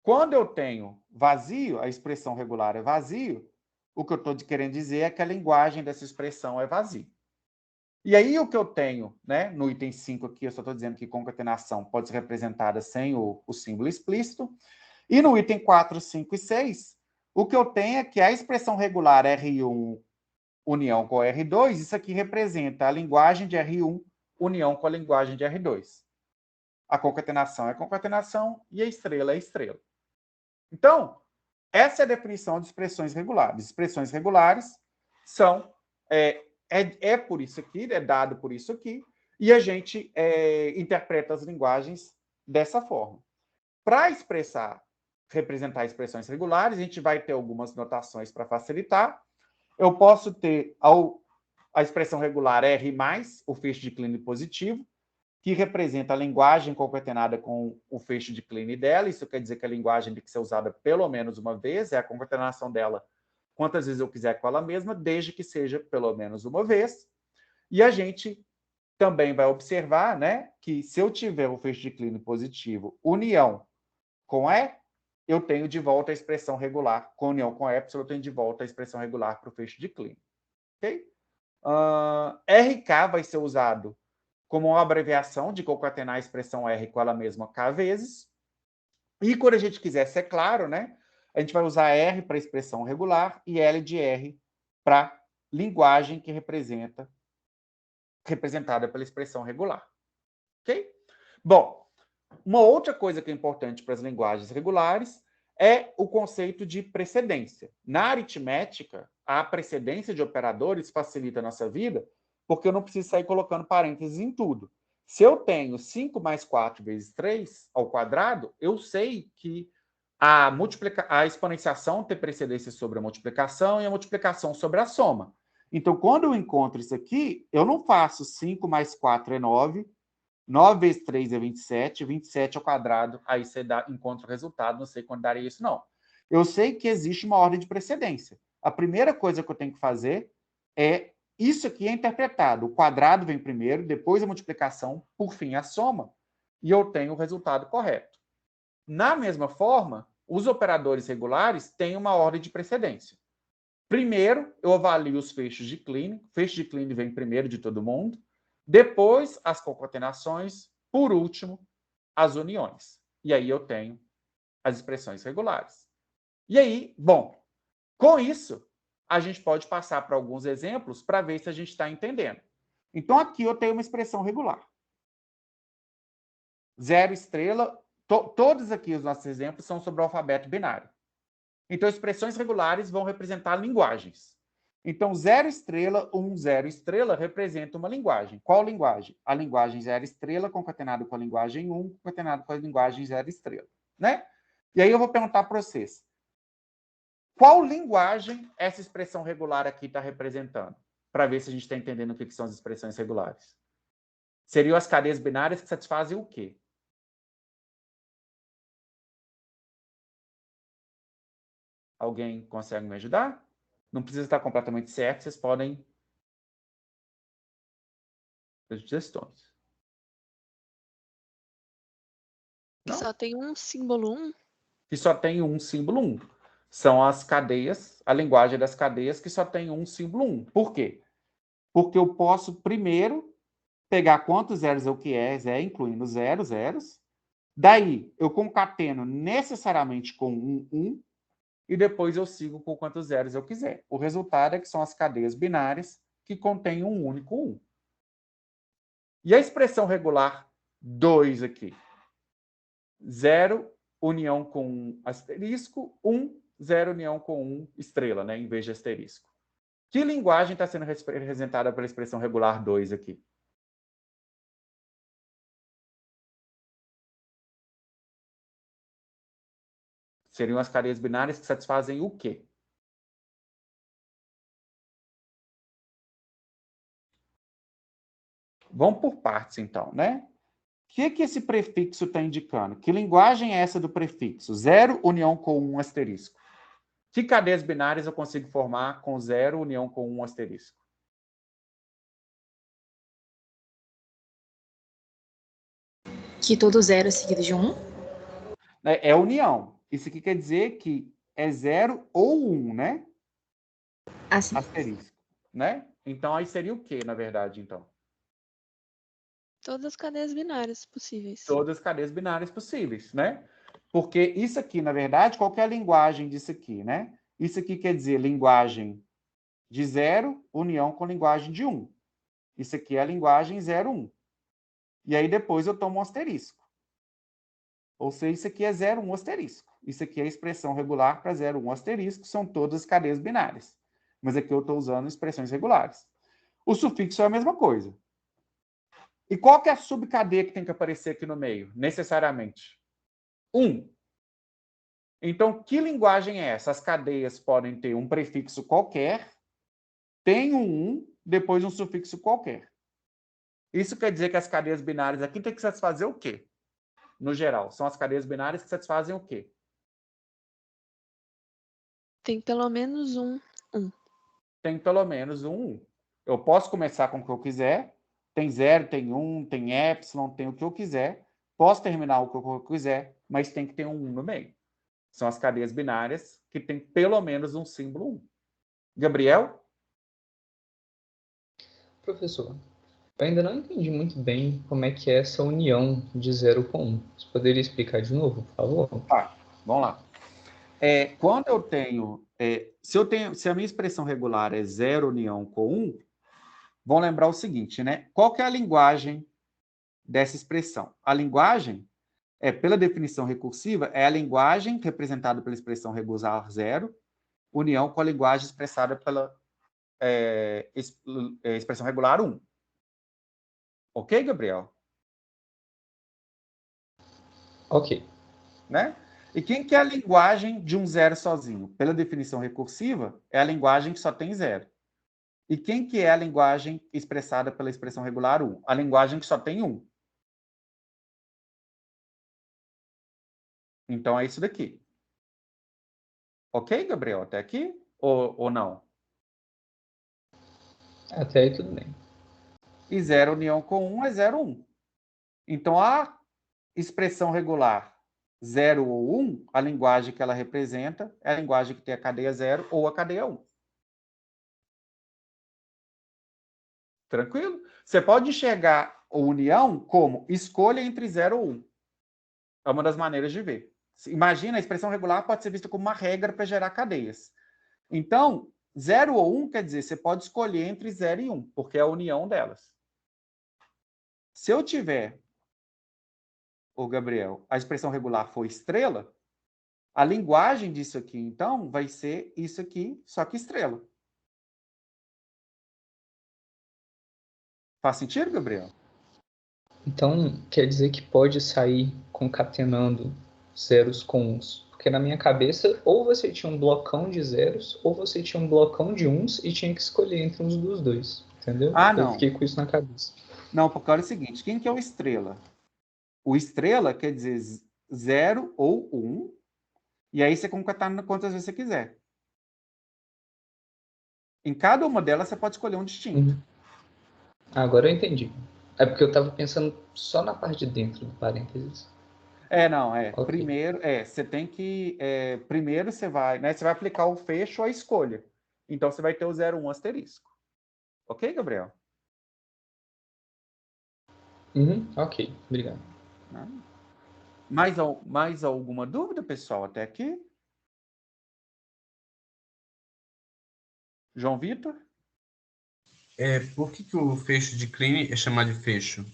Quando eu tenho vazio, a expressão regular é vazio, o que eu estou querendo dizer é que a linguagem dessa expressão é vazia. E aí o que eu tenho, né, no item 5 aqui, eu só estou dizendo que concatenação pode ser representada sem o símbolo explícito. E no item 4, 5 e 6, o que eu tenho é que a expressão regular R1 união com R2, isso aqui representa a linguagem de R1 união com a linguagem de R2. A concatenação é concatenação e a estrela é estrela. Então, essa é a definição de expressões regulares. Expressões regulares são... É por isso aqui, é dado por isso aqui, e a gente interpreta as linguagens dessa forma. Para representar expressões regulares, a gente vai ter algumas notações para facilitar. Eu posso ter a expressão regular R mais o feixe de Kleene positivo, que representa a linguagem concatenada com o feixe de Kleene dela. Isso quer dizer que a linguagem tem que ser usada pelo menos uma vez, é a concatenação dela quantas vezes eu quiser com ela mesma, desde que seja pelo menos uma vez. E a gente também vai observar, né, que se eu tiver o feixe de Kleene positivo união com E, eu tenho de volta a expressão regular. Com união com epsilon, eu tenho de volta a expressão regular para o feixe de Kleene. Ok? RK vai ser usado como uma abreviação de concatenar a expressão R com ela mesma K vezes. E quando a gente quiser ser claro, né, a gente vai usar R para expressão regular e L de R para linguagem que representada pela expressão regular. Ok? Bom, uma outra coisa que é importante para as linguagens regulares é o conceito de precedência. Na aritmética, a precedência de operadores facilita a nossa vida, porque eu não preciso sair colocando parênteses em tudo. Se eu tenho 5 mais 4 vezes 3 ao quadrado, eu sei que a exponenciação tem precedência sobre a multiplicação e a multiplicação sobre a soma. Então, quando eu encontro isso aqui, eu não faço 5 mais 4 é 9, 9 vezes 3 é 27, 27 ao quadrado, aí você encontra o resultado, não sei quando daria isso, não. Eu sei que existe uma ordem de precedência. A primeira coisa que eu tenho que fazer é isso aqui é interpretado. O quadrado vem primeiro, depois a multiplicação, por fim a soma, e eu tenho o resultado correto. Na mesma forma, os operadores regulares têm uma ordem de precedência. Primeiro, eu avalio os feixes de Kleene. O feixe de Kleene vem primeiro de todo mundo. Depois, as concatenações. Por último, as uniões. E aí eu tenho as expressões regulares. E aí, bom, com isso, a gente pode passar para alguns exemplos para ver se a gente está entendendo. Então, aqui eu tenho uma expressão regular. 0 estrela. Todos aqui os nossos exemplos são sobre o alfabeto binário. Então, expressões regulares vão representar linguagens. Então, 0 estrela, 1, 0 estrela representa uma linguagem. Qual linguagem? A linguagem 0 estrela concatenada com a linguagem 1, concatenada com a linguagem 0 estrela. Né? E aí eu vou perguntar para vocês. Qual linguagem essa expressão regular aqui está representando? Para ver se a gente está entendendo o que são as expressões regulares. Seriam as cadeias binárias que satisfazem o quê? Alguém consegue me ajudar? Não precisa estar completamente certo, vocês podem fazer sugestões. Não? Só tem um símbolo 1? Que só tem um símbolo 1. São as cadeias, a linguagem das cadeias que só tem um símbolo 1. Por quê? Porque eu posso primeiro pegar quantos zeros eu quiser, incluindo zeros. Daí, eu concateno necessariamente com 1, e depois eu sigo com quantos zeros eu quiser. O resultado é que são as cadeias binárias que contêm um único 1. E a expressão regular 2 aqui? 0 união com 1 asterisco, 1, 0 união com 1 estrela, né, em vez de asterisco. Que linguagem está sendo representada pela expressão regular 2 aqui? Seriam as cadeias binárias que satisfazem o quê? Vamos por partes, então, né? O que esse prefixo está indicando? Que linguagem é essa do prefixo? 0 união com 1 asterisco. Que cadeias binárias eu consigo formar com 0 união com 1 asterisco? Que todo zero é seguido de 1. É união. Isso aqui quer dizer que é 0 ou 1, né? Assim. Asterisco, né? Então, aí seria o quê, na verdade, então? Todas as cadeias binárias possíveis. Todas as cadeias binárias possíveis, né? Porque isso aqui, na verdade, qual que é a linguagem disso aqui, né? Isso aqui quer dizer linguagem de 0, união com linguagem de 1. Isso aqui é a linguagem 0, 1. E aí depois eu tomo um asterisco. Ou seja, isso aqui é 0, 1 asterisco. Isso aqui é a expressão regular para 0, 1 asterisco, são todas as cadeias binárias. Mas aqui eu estou usando expressões regulares. O sufixo é a mesma coisa. E qual que é a subcadeia que tem que aparecer aqui no meio, necessariamente? 1. Então, que linguagem é essa? As cadeias podem ter um prefixo qualquer, tem um 1, depois um sufixo qualquer. Isso quer dizer que as cadeias binárias aqui tem que satisfazer o quê? No geral, são as cadeias binárias que satisfazem o quê? Tem pelo menos um 1. Tem pelo menos um 1. Eu posso começar com o que eu quiser. Tem 0, tem 1, tem epsilon, tem o que eu quiser. Posso terminar o que eu quiser, mas tem que ter um 1 no meio. São as cadeias binárias que tem pelo menos um símbolo 1. Gabriel? Professor, eu ainda não entendi muito bem como é que é essa união de 0 com 1. Você poderia explicar de novo, por favor? Tá, vamos lá. Quando eu tenho, se a minha expressão regular é 0 união com 1, vamos lembrar o seguinte, né? Qual que é a linguagem dessa expressão? A linguagem, pela definição recursiva, é a linguagem representada pela expressão regular 0, união com a linguagem expressada pela expressão regular 1. Ok, Gabriel? Ok. Né? E quem que é a linguagem de um zero sozinho? Pela definição recursiva, é a linguagem que só tem 0. E quem que é a linguagem expressada pela expressão regular 1? A linguagem que só tem 1. Então, é isso daqui. Ok, Gabriel? Até aqui? Ou não? Até aí tudo bem. E 0 união com 1 é 0, 1. Então, a expressão regular 0 ou 1, a linguagem que ela representa é a linguagem que tem a cadeia 0 ou a cadeia 1. Tranquilo? Você pode enxergar a união como escolha entre 0 ou 1. É uma das maneiras de ver. Imagina, a expressão regular pode ser vista como uma regra para gerar cadeias. Então, 0 ou 1 quer dizer, você pode escolher entre 0 e 1, porque é a união delas. Se eu tiver, o Gabriel, a expressão regular for estrela, a linguagem disso aqui, então, vai ser isso aqui, só que estrela. Faz sentido, Gabriel? Então, quer dizer que pode sair concatenando zeros com uns. Porque na minha cabeça, ou você tinha um blocão de zeros, ou você tinha um blocão de uns e tinha que escolher entre uns dos dois. Entendeu? Não. Eu fiquei com isso na cabeça. Não, porque olha o seguinte, quem que é o estrela? O estrela quer dizer 0 ou 1, e aí você concatena quantas vezes você quiser. Em cada uma delas, você pode escolher um distinto. Agora eu entendi. É porque eu estava pensando só na parte de dentro do parênteses. Okay. Primeiro, você tem que... primeiro você vai aplicar o fecho à escolha. Então, você vai ter o 0, 1 asterisco. Ok, Gabriel? Ok, obrigado. Mais alguma dúvida, pessoal, até aqui? João Vitor? Por que o fecho de Kleene é chamado de fecho?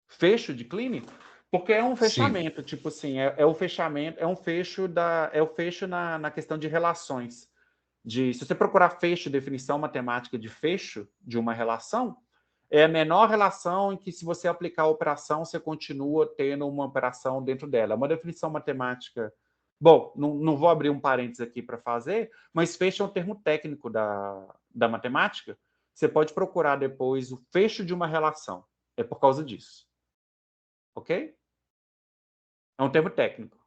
Fecho de Kleene? Porque é um fechamento, sim. Tipo assim, o fechamento, é um fecho na questão de relações. Se você procurar fecho, definição matemática de fecho de uma relação, é a menor relação em que, se você aplicar a operação, você continua tendo uma operação dentro dela. É uma definição matemática. Bom, não vou abrir um parênteses aqui para fazer, mas fecho é um termo técnico da matemática. Você pode procurar depois o fecho de uma relação. É por causa disso. Ok? É um termo técnico.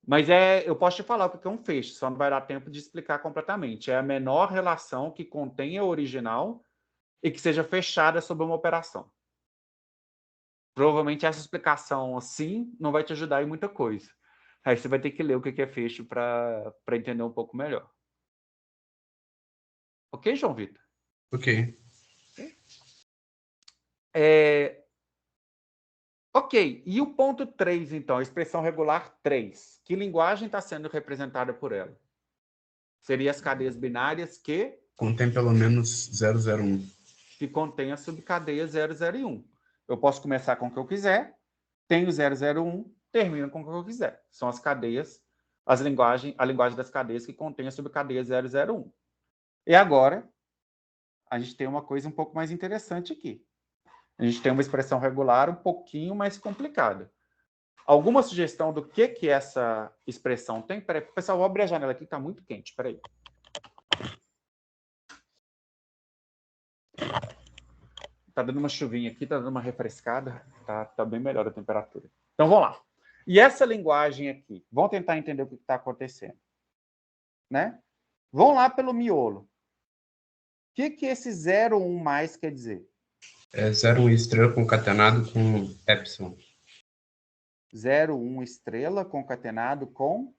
Mas eu posso te falar o que é um feixe, só não vai dar tempo de explicar completamente. É a menor relação que contenha o original e que seja fechada sobre uma operação. Provavelmente essa explicação assim não vai te ajudar em muita coisa. Aí você vai ter que ler o que é fecho para entender um pouco melhor. Ok, João Vitor? Ok. Ok, e o ponto 3, então, a expressão regular 3. Que linguagem está sendo representada por ela? Seria as cadeias binárias que Contém pelo menos 001. que contém a subcadeia 001. Eu posso começar com o que eu quiser, tenho 001, termino com o que eu quiser. São as cadeias, a linguagem das cadeias que contém a subcadeia 001. E agora, a gente tem uma coisa um pouco mais interessante aqui. A gente tem uma expressão regular um pouquinho mais complicada. Alguma sugestão do que essa expressão tem? Peraí, pessoal, vou abrir a janela aqui, está muito quente. Peraí. Tá dando uma chuvinha aqui, tá dando uma refrescada, tá bem melhor a temperatura. Então, vamos lá. E essa linguagem aqui, vamos tentar entender o que está acontecendo. Né? Vamos lá pelo miolo. O que esse 01 mais quer dizer? É 01 estrela concatenado com epsilon. 01 estrela concatenado com?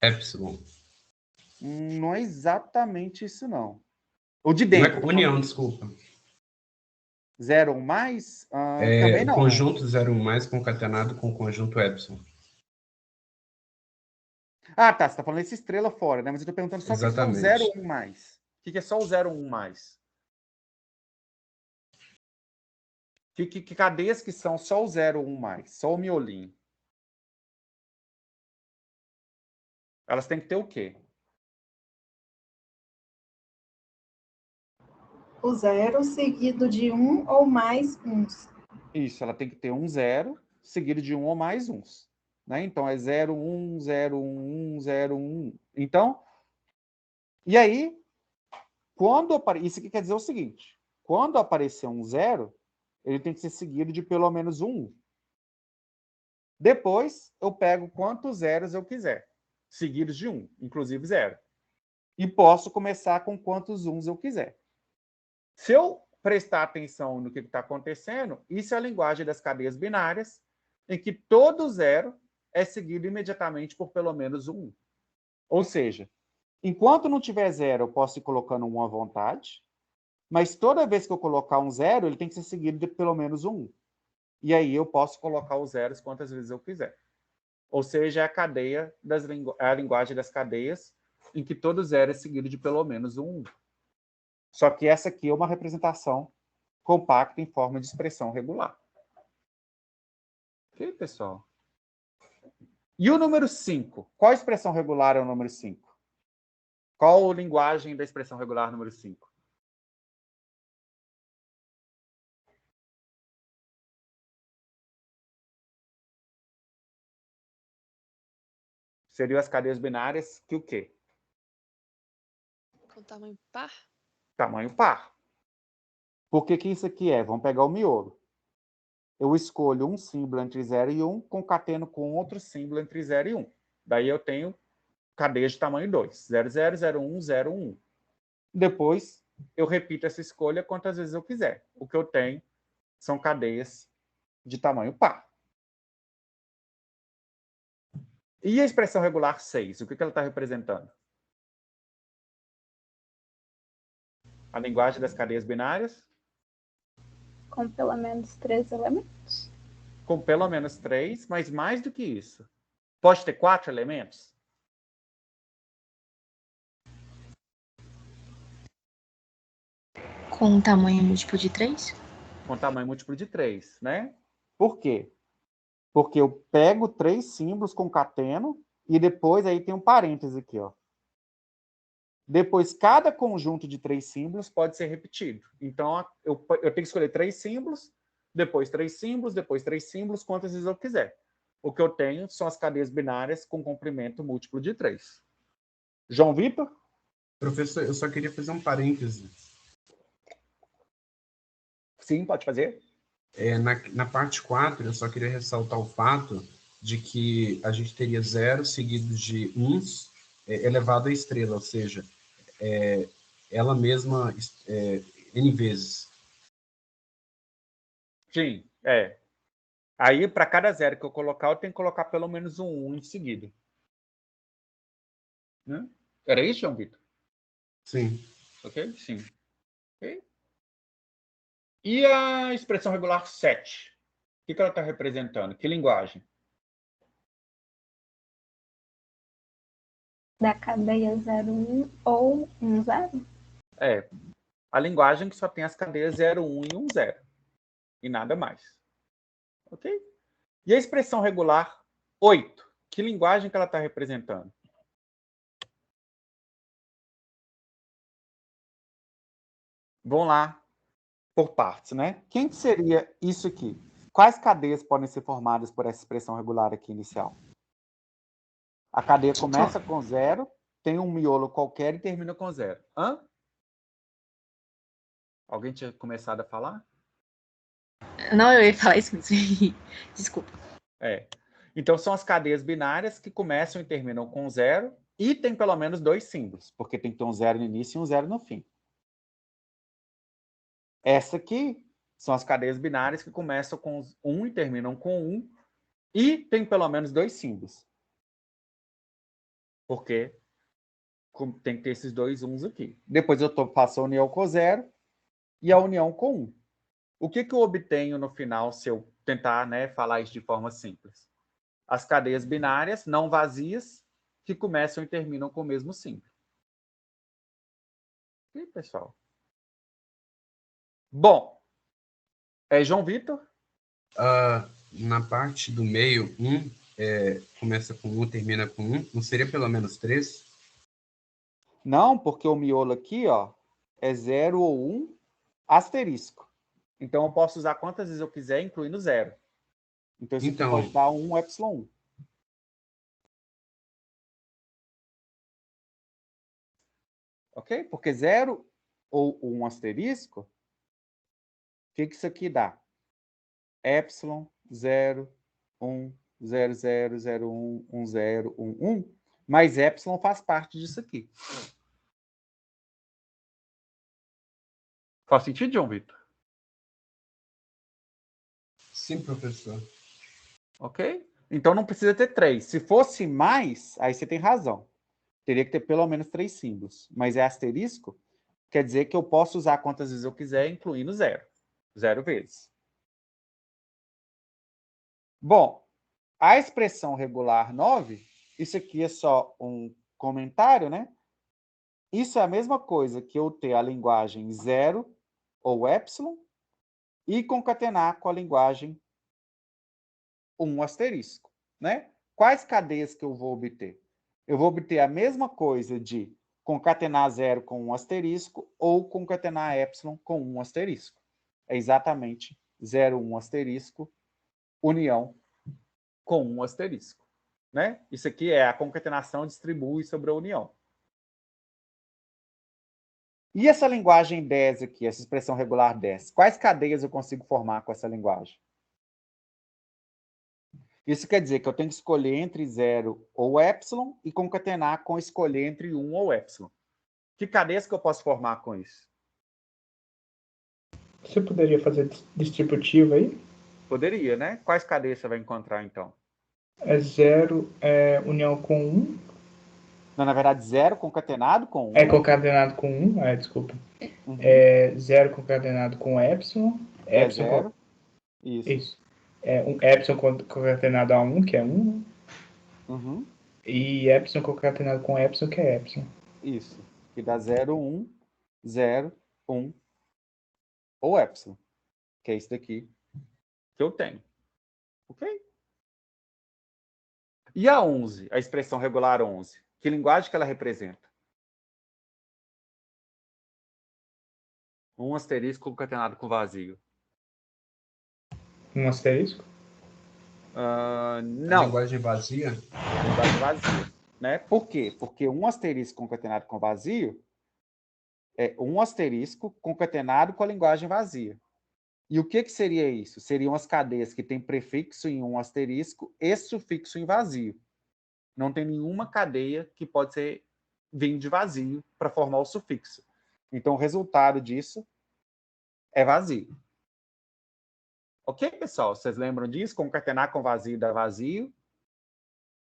Epsilon. Não é exatamente isso, não. O de dentro. Não é união, desculpa. 01 mais? Também não. O conjunto 01 mais concatenado com o conjunto epsilon. Ah, tá. Você está falando essa estrela fora, né? Mas eu estou perguntando só o que é o 01 mais. O que é só o 01 mais? Que cadeias que são só o 01 mais? Só o miolinho? Elas têm que ter o quê? O 0 seguido de 1 ou mais uns. Isso, ela tem que ter um 0 seguido de 1 ou mais uns. Né? Então, é 01, 011, 011. Então, e aí, isso aqui quer dizer o seguinte. Quando aparecer um 0, ele tem que ser seguido de pelo menos um 1. Depois, eu pego quantos zeros eu quiser, seguidos de 1, inclusive 0. E posso começar com quantos uns eu quiser. Se eu prestar atenção no que está acontecendo, isso é a linguagem das cadeias binárias, em que todo 0 é seguido imediatamente por pelo menos um 1. Ou seja, enquanto não tiver 0, eu posso ir colocando 1 à vontade, mas toda vez que eu colocar um 0, ele tem que ser seguido de pelo menos um 1. E aí eu posso colocar os zeros quantas vezes eu quiser. Ou seja, é a linguagem das cadeias em que todo 0 é seguido de pelo menos um 1. Só que essa aqui é uma representação compacta em forma de expressão regular. Ok, pessoal? E o número 5? Qual expressão regular é o número 5? Qual a linguagem da expressão regular número 5? Seriam as cadeias binárias que o quê? Com tamanho par? Tamanho par. Por que isso aqui é? Vamos pegar o miolo. Eu escolho um símbolo entre 0 e 1, concateno com outro símbolo entre 0 e 1. Daí eu tenho cadeias de tamanho 2. 0, 0, 0, 1, 0, 1. Depois, eu repito essa escolha quantas vezes eu quiser. O que eu tenho são cadeias de tamanho par. E a expressão regular 6? O que ela está representando? A linguagem das cadeias binárias? Com pelo menos 3 elementos. Com pelo menos 3, mas mais do que isso. Pode ter 4 elementos? Com tamanho múltiplo de 3? Com tamanho múltiplo de 3, né? Por quê? Porque eu pego 3 símbolos, concateno, e depois aí tem um parêntese aqui, ó. Depois, cada conjunto de 3 símbolos pode ser repetido. Então, eu tenho que escolher 3 símbolos, depois 3 símbolos, depois 3 símbolos, quantas vezes eu quiser. O que eu tenho são as cadeias binárias com comprimento múltiplo de 3. João Vitor? Professor, eu só queria fazer um parêntese. Sim, pode fazer. Na parte 4, eu só queria ressaltar o fato de que a gente teria 0 seguido de uns elevado à estrela, ou seja, ela mesma N vezes. Sim, Aí, para cada 0 que eu colocar, eu tenho que colocar pelo menos um 1 em seguida. Né? Era isso, João Vitor? Sim. Ok? Sim. Okay? E a expressão regular 7? O que ela está representando? Que linguagem? Da cadeia 01 ou 10? A linguagem que só tem as cadeias 0, 1 e 1, 0. E nada mais. Ok? E a expressão regular 8? Que linguagem que ela está representando? Vamos lá por partes, né? Quem que seria isso aqui? Quais cadeias podem ser formadas por essa expressão regular aqui inicial? A cadeia começa com 0, tem um miolo qualquer e termina com 0. Hã? Alguém tinha começado a falar? Não, eu ia falar isso mesmo. Desculpa. Então, são as cadeias binárias que começam e terminam com 0 e tem pelo menos 2 símbolos, porque tem que ter um 0 no início e um 0 no fim. Essa aqui são as cadeias binárias que começam com 1 e terminam com 1 e tem pelo menos 2 símbolos. Porque tem que ter esses 2 uns aqui. Depois eu faço a união com 0 e a união com 1. O que eu obtenho no final se eu tentar, né, falar isso de forma simples? As cadeias binárias não vazias que começam e terminam com o mesmo símbolo. E pessoal? Bom, João Vitor? Na parte do meio, 1 começa com 1, termina com 1. Não seria pelo menos 3? Não, porque o miolo aqui, ó, é 0 ou 1 asterisco. Então, eu posso usar quantas vezes eu quiser, incluindo 0. Então, isso aqui pode dar 1 epsilon 1. Ok? Porque 0 ou 1 asterisco, o que isso aqui dá? Epsilon 0, 1, 0, 0, 0, 1, 1, 0, 1, 1. Mas epsilon faz parte disso aqui. Faz sentido, João Vitor? Sim, professor. Ok? Então não precisa ter 3. Se fosse mais, aí você tem razão. Teria que ter pelo menos 3 símbolos. Mas é asterisco, quer dizer que eu posso usar quantas vezes eu quiser, incluindo 0. 0 vezes. Bom, a expressão regular 9, isso aqui é só um comentário, né? Isso é a mesma coisa que eu ter a linguagem 0 ou epsilon e concatenar com a linguagem 1 asterisco, né? Quais cadeias que eu vou obter? Eu vou obter a mesma coisa de concatenar 0 com 1 asterisco ou concatenar epsilon com 1 asterisco. É exatamente 0, 1 asterisco, união com 1 asterisco. Né? Isso aqui é a concatenação distribui sobre a união. E essa linguagem 10 aqui, essa expressão regular 10, quais cadeias eu consigo formar com essa linguagem? Isso quer dizer que eu tenho que escolher entre 0 ou epsilon e concatenar com escolher entre 1 ou epsilon. Que cadeias que eu posso formar com isso? Você poderia fazer distributivo aí? Poderia, né? Quais cadeias você vai encontrar, então? É 0 união com 1. Não, na verdade, 0 concatenado com 1. É concatenado com 1, desculpa. Uhum. É 0 concatenado com epsilon. É 0. Isso. Um epsilon concatenado a 1, que é 1. Uhum. E epsilon concatenado com epsilon, que é epsilon. Isso. Que dá 0, 1, 0, 1. Ou epsilon. Que é isso daqui que eu tenho. Ok? E a 11, a expressão regular 11? Que linguagem que ela representa? Um asterisco concatenado com vazio. Um asterisco? Não. Linguagem vazia? Linguagem vazia. Né? Por quê? Porque um asterisco concatenado com vazio é um asterisco concatenado com a linguagem vazia. E o que seria isso? Seriam as cadeias que têm prefixo em um asterisco e sufixo em vazio. Não tem nenhuma cadeia que pode vir de vazio para formar o sufixo. Então, o resultado disso é vazio. Ok, pessoal? Vocês lembram disso? Concatenar com vazio dá vazio.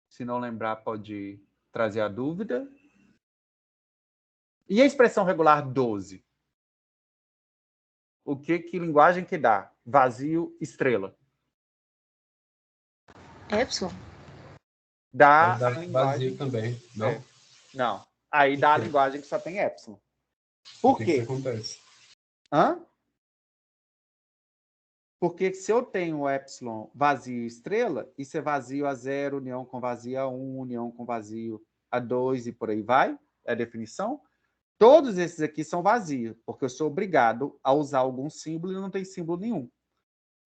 Se não lembrar, pode trazer a dúvida. E a expressão regular 12? Que linguagem que dá? Vazio, estrela. Epsilon? Dá Dá a linguagem vazio também, não? Não. Aí dá a linguagem que só tem epsilon. Por quê? O que acontece? Hã? Porque se eu tenho epsilon vazio e estrela, isso é vazio a 0, união com vazio a 1, união com vazio a 2 e por aí vai. É a definição. Todos esses aqui são vazios, porque eu sou obrigado a usar algum símbolo e não tem símbolo nenhum.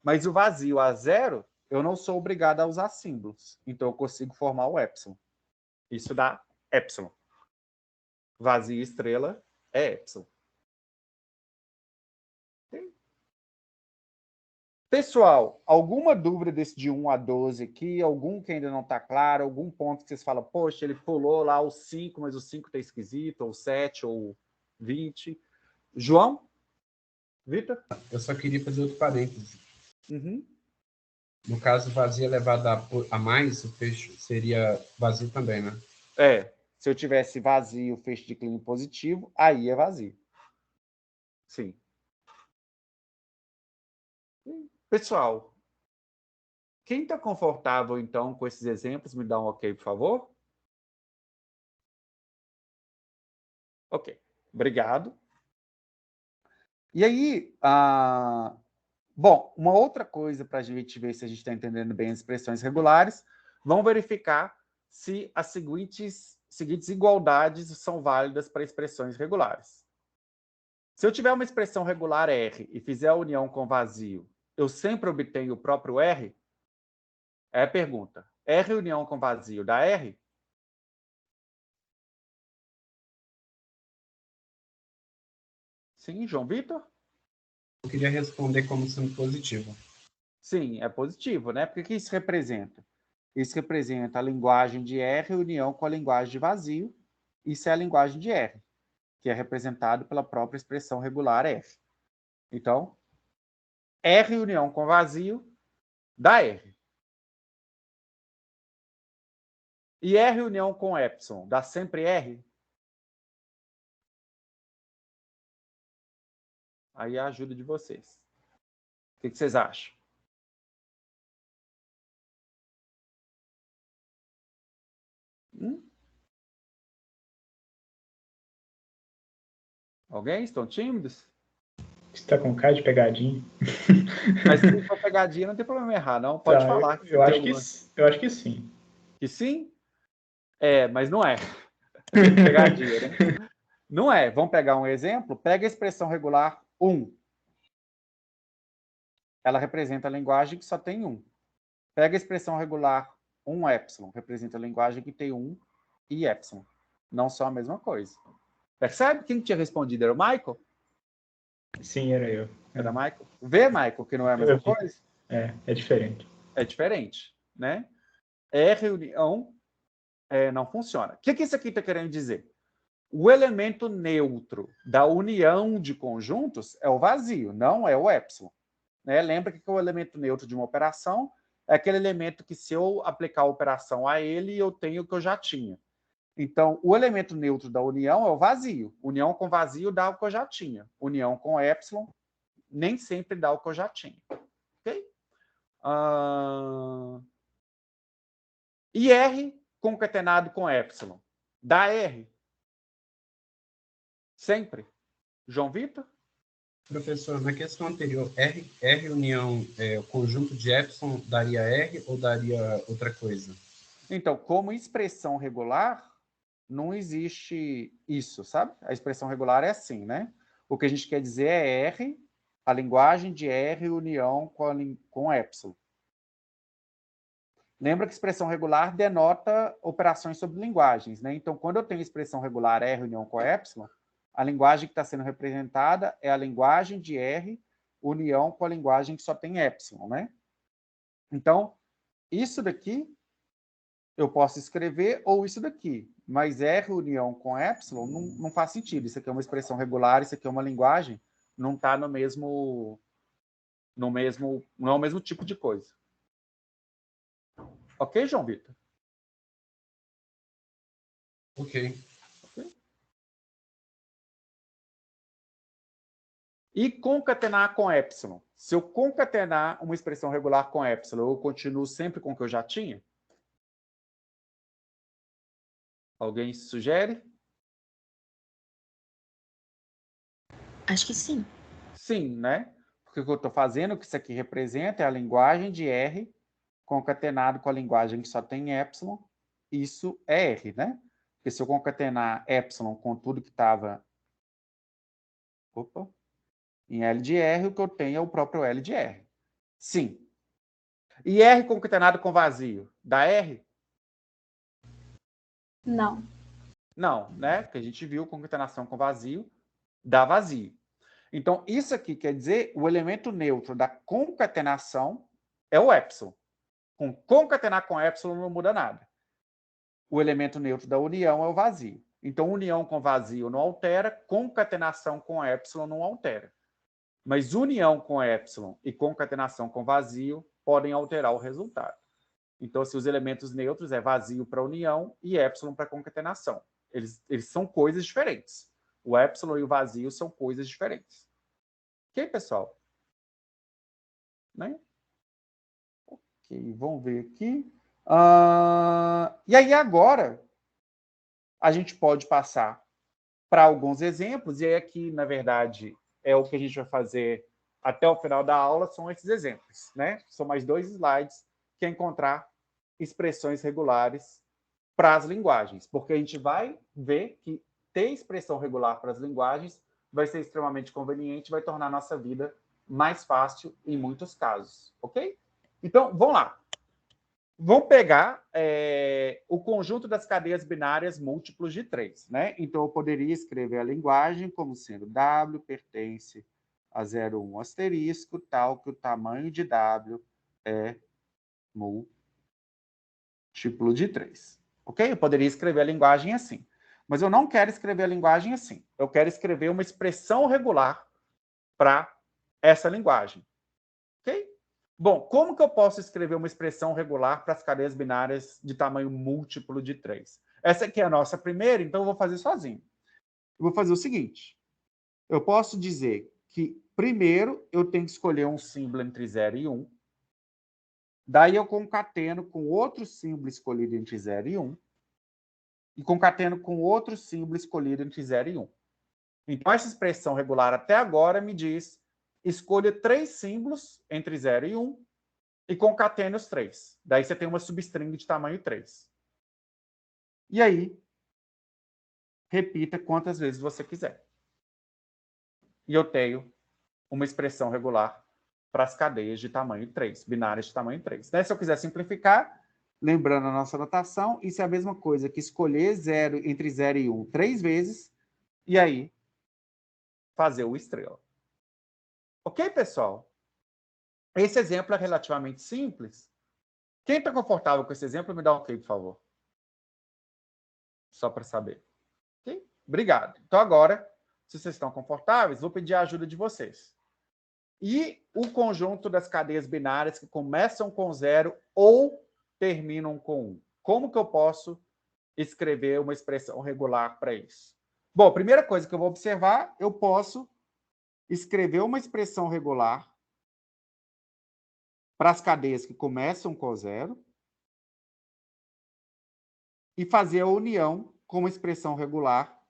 Mas o vazio a 0, eu não sou obrigado a usar símbolos. Então eu consigo formar o epsilon. Isso dá epsilon. Vazio e estrela é epsilon. Pessoal, alguma dúvida desse de 1 a 12 aqui? Algum que ainda não está claro? Algum ponto que vocês falam, poxa, ele pulou lá o 5, mas o 5 está esquisito, ou 7, ou 20. João? Vitor? Eu só queria fazer outro parêntese. Uhum. No caso, vazio elevado a mais, o fecho seria vazio também, né? Se eu tivesse vazio, fecho de clínio positivo, aí é vazio. Sim. Pessoal, quem está confortável, então, com esses exemplos, me dá um ok, por favor? Ok. Obrigado. E aí, bom, uma outra coisa para a gente ver se a gente está entendendo bem as expressões regulares, vamos verificar se as seguintes igualdades são válidas para expressões regulares. Se eu tiver uma expressão regular R e fizer a união com vazio, eu sempre obtenho o próprio R? É a pergunta. R união com vazio dá R? Sim, João Vitor? Eu queria responder como sendo positivo. Sim, é positivo, né? Porque o que isso representa? Isso representa a linguagem de R união com a linguagem de vazio. Isso é a linguagem de R, que é representado pela própria expressão regular R. Então, R união com vazio dá R. E R união com epsilon dá sempre R? Aí é a ajuda de vocês. O que vocês acham? Alguém? Estão tímidos? Você tá com cara de pegadinha? Mas se for pegadinha, não tem problema errar, não. Pode falar. Eu acho que sim. Que sim? Mas não é. Pegadinha, né? Não é. Vamos pegar um exemplo? Pega a expressão regular 1. Ela representa a linguagem que só tem 1. Pega a expressão regular 1 epsilon. Representa a linguagem que tem 1 e epsilon. Não são a mesma coisa. Percebe? Quem tinha respondido era o Michael? Sim, era eu. Era Michael? Vê, Michael, que não é a mesma coisa? É diferente. É diferente, né? R união não funciona. O que isso aqui está querendo dizer? O elemento neutro da união de conjuntos é o vazio, não é o epsilon. Né? Lembra que o elemento neutro de uma operação é aquele elemento que, se eu aplicar a operação a ele, eu tenho o que eu já tinha. Então, o elemento neutro da união é o vazio. União com vazio dá o que eu já tinha. União com epsilon nem sempre dá o que eu já tinha. Ok? E R concatenado com epsilon dá R? Sempre. João Vitor? Professor, na questão anterior, R união, o conjunto de epsilon daria R ou daria outra coisa? Então, como expressão regular, não existe isso, sabe? A expressão regular é assim, né? O que a gente quer dizer é R, a linguagem de R união com epsilon. Lembra que expressão regular denota operações sobre linguagens, né? Então, quando eu tenho expressão regular R união com epsilon, a linguagem que está sendo representada é a linguagem de R união com a linguagem que só tem epsilon, né? Então, isso daqui eu posso escrever ou isso daqui, mas R união com epsilon não faz sentido. Isso aqui é uma expressão regular, isso aqui é uma linguagem, não está não é o mesmo tipo de coisa. Ok, João Vitor? Ok. E concatenar com epsilon. Se eu concatenar uma expressão regular com epsilon, eu continuo sempre com o que eu já tinha? Alguém sugere? Acho que sim. Sim, né? Porque o que eu estou fazendo, o que isso aqui representa é a linguagem de R concatenado com a linguagem que só tem epsilon. Isso é R, né? Porque se eu concatenar epsilon com tudo que estava em L de R, o que eu tenho é o próprio L de R. Sim. E R concatenado com vazio, dá R? Não. Não, né? Porque a gente viu concatenação com vazio, dá vazio. Então, isso aqui quer dizer o elemento neutro da concatenação é o epsilon. Com concatenar com epsilon não muda nada. O elemento neutro da união é o vazio. Então, união com vazio não altera, concatenação com epsilon não altera. Mas união com epsilon e concatenação com vazio podem alterar o resultado. Então, se os elementos neutros é vazio para união e epsilon para concatenação. Eles são coisas diferentes. O epsilon e o vazio são coisas diferentes. Ok, pessoal? Né? Ok, vamos ver aqui. E aí, agora, a gente pode passar para alguns exemplos. E aí, aqui, na verdade, é o que a gente vai fazer até o final da aula, são esses exemplos. Né? São mais 2 slides, que é encontrar expressões regulares para as linguagens. Porque a gente vai ver que ter expressão regular para as linguagens vai ser extremamente conveniente, vai tornar a nossa vida mais fácil em muitos casos. Ok? Então, vamos lá. Vamos pegar o conjunto das cadeias binárias múltiplos de 3. Né? Então, eu poderia escrever a linguagem como sendo W pertence a 0,1 asterisco, tal que o tamanho de W é múltiplo de 3. Ok? Eu poderia escrever a linguagem assim. Mas eu não quero escrever a linguagem assim. Eu quero escrever uma expressão regular para essa linguagem. Ok? Bom, como que eu posso escrever uma expressão regular para as cadeias binárias de tamanho múltiplo de 3? Essa aqui é a nossa primeira, então eu vou fazer sozinho. Eu vou fazer o seguinte. Eu posso dizer que, primeiro, eu tenho que escolher um símbolo entre 0 e 1. Daí eu concateno com outro símbolo escolhido entre 0 e 1. E concateno com outro símbolo escolhido entre 0 e 1. Então, essa expressão regular até agora me diz: escolha 3 símbolos entre 0 e 1 e concatene os 3. Daí você tem uma substring de tamanho 3. E aí, repita quantas vezes você quiser. E eu tenho uma expressão regular para as cadeias de tamanho 3, binárias de tamanho 3. Né? Se eu quiser simplificar, lembrando a nossa notação, isso é a mesma coisa que escolher entre 0 e 1 3 vezes, e aí fazer o estrela. Ok, pessoal? Esse exemplo é relativamente simples. Quem está confortável com esse exemplo, me dá um ok, por favor. Só para saber. Ok? Obrigado. Então, agora, se vocês estão confortáveis, vou pedir a ajuda de vocês. E o conjunto das cadeias binárias que começam com 0 ou terminam com 1. Como que eu posso escrever uma expressão regular para isso? Bom, a primeira coisa que eu vou observar, eu posso escrever uma expressão regular para as cadeias que começam com 0 e fazer a união com uma expressão regular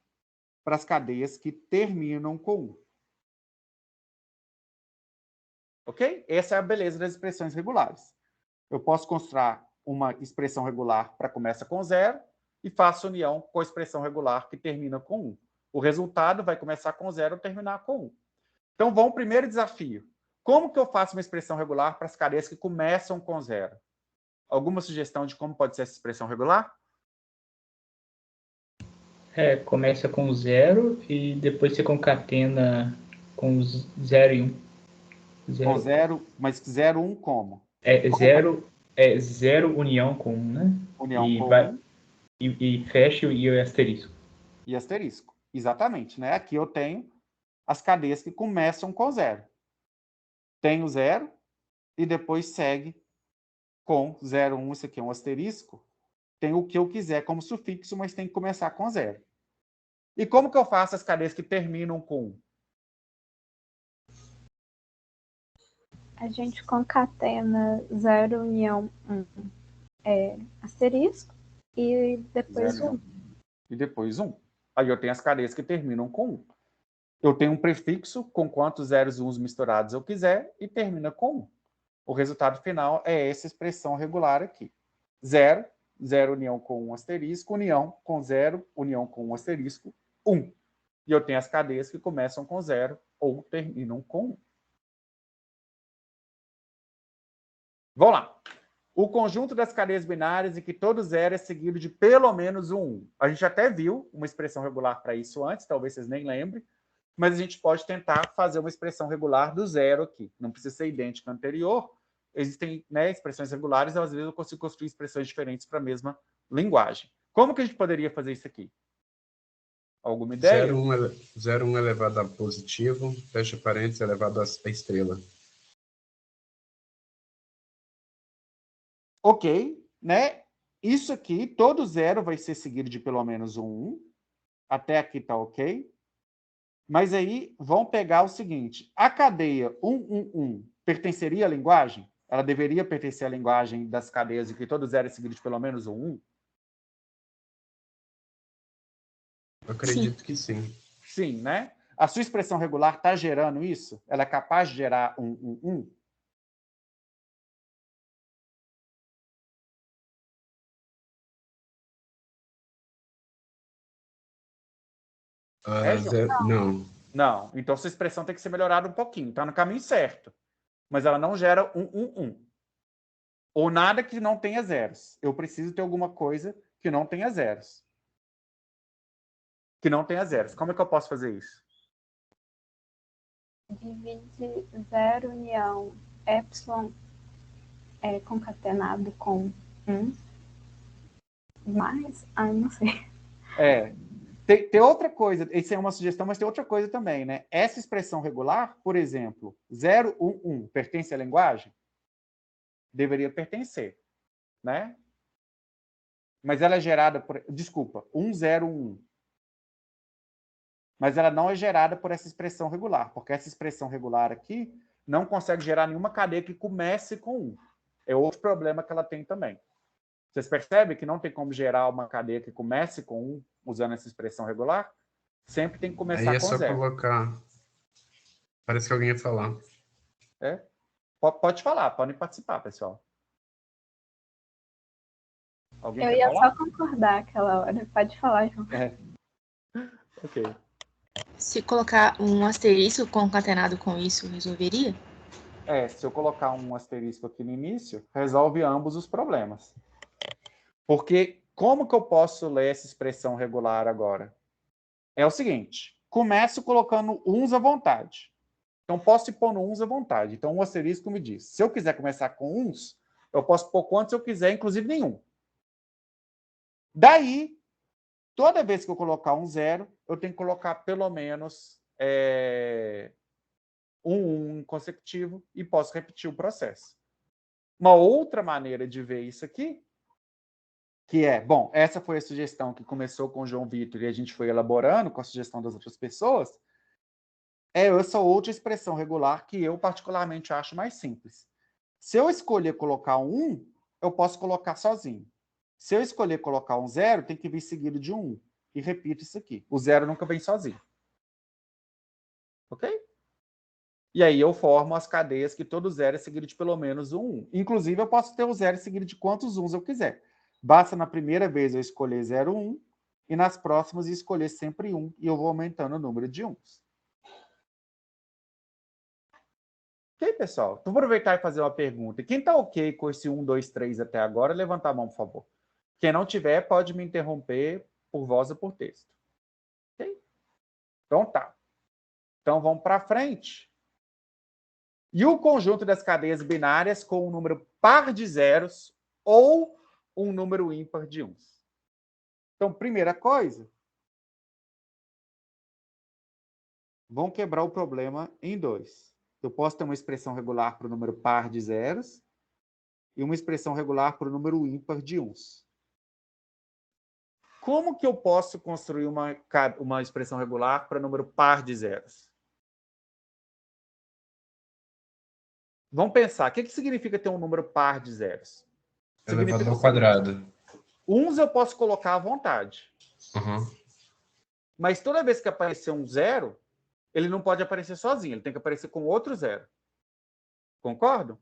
para as cadeias que terminam com 1. Ok? Essa é a beleza das expressões regulares. Eu posso construir uma expressão regular para começa com 0 e faço união com a expressão regular que termina com 1. O resultado vai começar com 0 e terminar com 1. Então, vamos ao primeiro desafio. Como que eu faço uma expressão regular para as cadeias que começam com 0? Alguma sugestão de como pode ser essa expressão regular? Começa com 0 e depois você concatena com 0 e 1. Com 0, mas 0, 1 como? É 0 união com 1, né? União E com vai 1 e fecha e o asterisco. e asterisco. Exatamente, né? Aqui eu tenho as cadeias que começam com 0. Tem o 0 e depois segue com 0, 1, isso aqui é um asterisco. Tem o que eu quiser como sufixo, mas tem que começar com 0. E como que eu faço as cadeias que terminam com 1? A gente concatena 0 união 1 asterisco e depois 0, 1. e depois 1. Aí eu tenho as cadeias que terminam com 1. Eu tenho um prefixo com quantos zeros e uns misturados eu quiser e termina com 1. O resultado final é essa expressão regular aqui. 0, 0 união com 1 asterisco, união com 0, união com 1 asterisco, 1. E eu tenho as cadeias que começam com 0 ou terminam com 1. Vamos lá. O conjunto das cadeias binárias em que todo 0 é seguido de pelo menos um 1. A gente até viu uma expressão regular para isso antes, talvez vocês nem lembrem, mas a gente pode tentar fazer uma expressão regular do 0 aqui. Não precisa ser idêntica à anterior. Existem, né, expressões regulares, às vezes eu consigo construir expressões diferentes para a mesma linguagem. Como que a gente poderia fazer isso aqui? Alguma ideia? 0, 1 elevado a positivo, fecha parênteses, elevado a estrela. Ok, né? Isso aqui, todo 0 vai ser seguido de pelo menos um 1. Até aqui está ok. Mas aí, vão pegar o seguinte. A cadeia 1, 1, 1 pertenceria à linguagem? Ela deveria pertencer à linguagem das cadeias em que todo 0 é seguido de pelo menos um 1? Eu acredito que sim. Sim, né? A sua expressão regular está gerando isso? Ela é capaz de gerar um 1, 1? Não. Não. Então, sua expressão tem que ser melhorada um pouquinho. Está no caminho certo. Mas ela não gera um 1, 1. Ou nada que não tenha zeros. Eu preciso ter alguma coisa que não tenha zeros. Que não tenha zeros. Como é que eu posso fazer isso? Divide 0 união epsilon concatenado com 1 mais... não sei. Tem outra coisa, isso é uma sugestão, mas tem outra coisa também, né? Essa expressão regular, por exemplo, 0, 1, 1, pertence à linguagem? Deveria pertencer, né? Mas ela é gerada por... Desculpa, 1, 0, 1. Mas ela não é gerada por essa expressão regular, porque essa expressão regular aqui não consegue gerar nenhuma cadeia que comece com 1. É outro problema que ela tem também. Vocês percebem que não tem como gerar uma cadeia que comece com 1 usando essa expressão regular? Sempre tem que começar Aí é com só 0. colocar... Parece que alguém ia falar. Pode falar, podem participar, pessoal. Alguém Eu quer ia falar? só concordar aquela hora. Pode falar, João. Ok. Se colocar um asterisco concatenado com isso, resolveria? Se eu colocar um asterisco aqui no início, resolve ambos os problemas. Porque como que eu posso ler essa expressão regular agora? É o seguinte, começo colocando uns à vontade. Então, posso ir pondo uns à vontade. Então, o asterisco me diz, se eu quiser começar com uns, eu posso pôr quantos eu quiser, inclusive nenhum. Daí, toda vez que eu colocar um 0, eu tenho que colocar pelo menos um 1 consecutivo e posso repetir o processo. Uma outra maneira de ver isso aqui, que é, bom, essa foi a sugestão que começou com o João Vitor e a gente foi elaborando com a sugestão das outras pessoas, é essa outra expressão regular que eu particularmente acho mais simples. Se eu escolher colocar um 1, eu posso colocar sozinho. Se eu escolher colocar um 0, tem que vir seguido de um 1. E repito isso aqui. O 0 nunca vem sozinho. Ok? E aí eu formo as cadeias que todo 0 é seguido de pelo menos um 1. Inclusive, eu posso ter o 0 seguido de quantos 1s eu quiser. Basta na primeira vez eu escolher 0, 1, e nas próximas escolher sempre 1, e eu vou aumentando o número de 1s. Ok, pessoal? Vou aproveitar e fazer uma pergunta. Quem está ok com esse 1, 2, 3 até agora, levanta a mão, por favor. Quem não tiver, pode me interromper por voz ou por texto. Ok? Então tá. Então vamos para frente. E o conjunto das cadeias binárias com um número par de zeros ou um número ímpar de uns. Então, primeira coisa, vamos quebrar o problema em dois. Eu posso ter uma expressão regular para o número par de zeros e uma expressão regular para o número ímpar de uns. Como que eu posso construir uma expressão regular para número par de zeros? Vamos pensar, o que significa ter um número par de zeros? Elevado ao quadrado. Uns eu posso colocar à vontade. Uhum. Mas toda vez que aparecer um zero, ele não pode aparecer sozinho, ele tem que aparecer com outro zero. Concordam?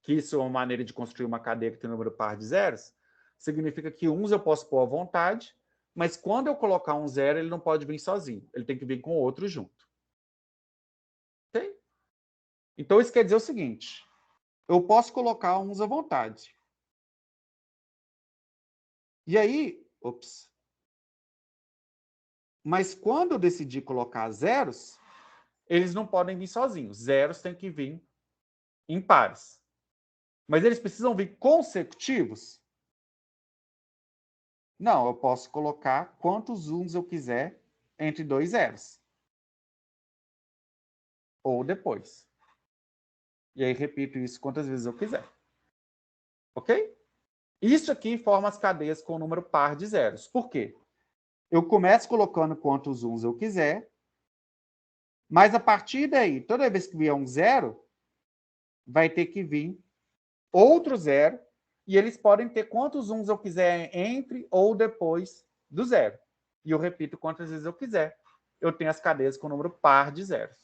Que isso é uma maneira de construir uma cadeia que tem número par de zeros. Significa que uns eu posso pôr à vontade, mas quando eu colocar um zero, ele não pode vir sozinho. Ele tem que vir com outro junto. Ok? Então, isso quer dizer o seguinte. Eu posso colocar uns à vontade. E aí... Ops. Mas quando eu decidir colocar zeros, eles não podem vir sozinhos. Zeros têm que vir em pares. Mas eles precisam vir consecutivos? Não, eu posso colocar quantos uns eu quiser entre dois zeros. Ou depois. E aí repito isso quantas vezes eu quiser. Ok? Isso aqui forma as cadeias com o número par de zeros. Por quê? Eu começo colocando quantos uns eu quiser, mas a partir daí, toda vez que vier um zero, vai ter que vir outro zero, e eles podem ter quantos uns eu quiser entre ou depois do zero. E eu repito quantas vezes eu quiser. Eu tenho as cadeias com o número par de zeros.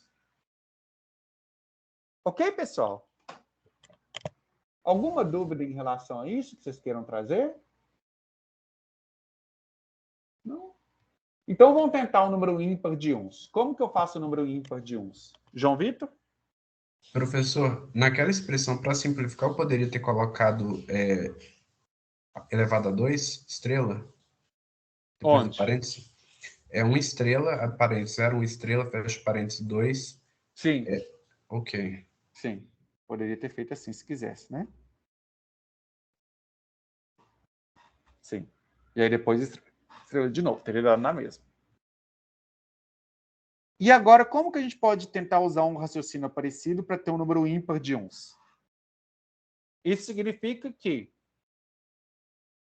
Ok, pessoal? Alguma dúvida em relação a isso que vocês queiram trazer? Não? Então, vamos tentar um número ímpar de uns. Como que eu faço o número ímpar de uns? João Vitor? Professor, naquela expressão, para simplificar, eu poderia ter colocado elevado a 2, estrela? Depois do Onde? parênteses? É uma estrela, parênteses, era uma estrela, fecha parênteses 2. Sim. Ok. Sim. Poderia ter feito assim, se quisesse, né? Sim. E aí depois estrela de novo. Teria dado na mesma. E agora, como que a gente pode tentar usar um raciocínio parecido para ter um número ímpar de uns? Isso significa que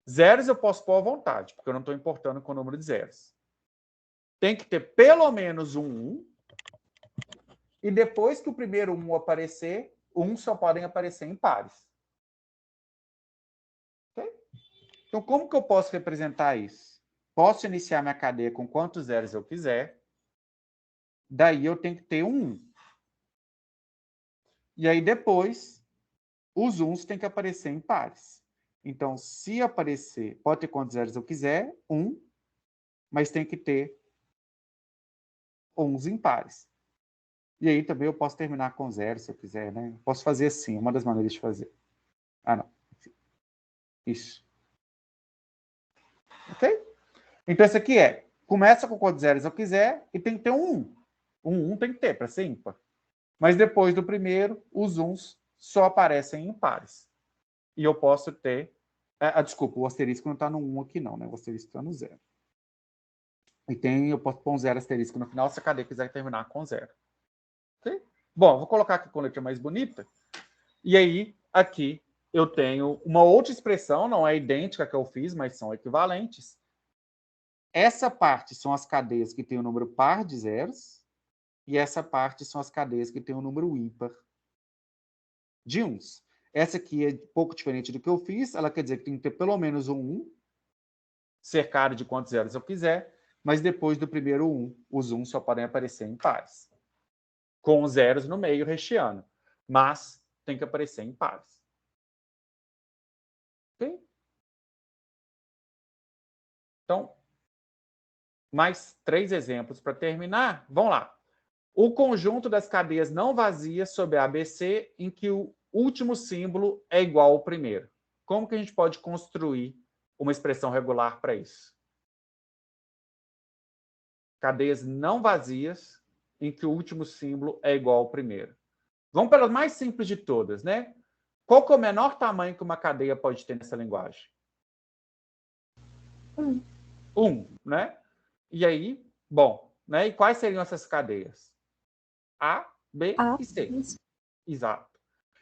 zeros eu posso pôr à vontade, porque eu não estou importando com o número de zeros. Tem que ter pelo menos um 1. E depois que o primeiro 1 aparecer, uns só podem aparecer em pares. Okay? Então, como que eu posso representar isso? Posso iniciar minha cadeia com quantos zeros eu quiser. Daí eu tenho que ter um 1. E aí depois, os uns têm que aparecer em pares. Então, se aparecer, pode ter quantos zeros eu quiser, 1, mas tem que ter uns em pares. E aí também eu posso terminar com zero, se eu quiser, né? Posso fazer assim, uma das maneiras de fazer. Ah, não. Isso. Ok? Então, esse aqui começa com quantos zeros eu quiser e tem que ter um 1. Um 1 tem que ter para ser ímpar. Mas depois do primeiro, os uns só aparecem em pares. E eu posso ter... desculpa, o asterisco não está no 1 aqui não, né? O asterisco está no 0. E eu posso pôr um 0 asterisco no final se a cadeia quiser terminar com 0. Okay? Bom, vou colocar aqui com letra mais bonita. E aí, aqui, eu tenho uma outra expressão, não é idêntica à que eu fiz, mas são equivalentes. Essa parte são as cadeias que têm o número par de zeros, e essa parte são as cadeias que têm o número ímpar de uns. Essa aqui é um pouco diferente do que eu fiz, ela quer dizer que tem que ter pelo menos um 1, cercado de quantos zeros eu quiser, mas depois do primeiro 1, os 1 só podem aparecer em pares. Com os zeros no meio recheando. Mas tem que aparecer em pares. Ok? Então, mais 3 exemplos para terminar. Vamos lá. O conjunto das cadeias não vazias sobre a ABC em que o último símbolo é igual ao primeiro. Como que a gente pode construir uma expressão regular para isso? Cadeias não vazias em que o último símbolo é igual ao primeiro. Vamos pela mais simples de todas, né? Qual que é o menor tamanho que uma cadeia pode ter nessa linguagem? 1. 1, né? E aí, bom, né? E quais seriam essas cadeias? A, B A, e C. isso. Exato.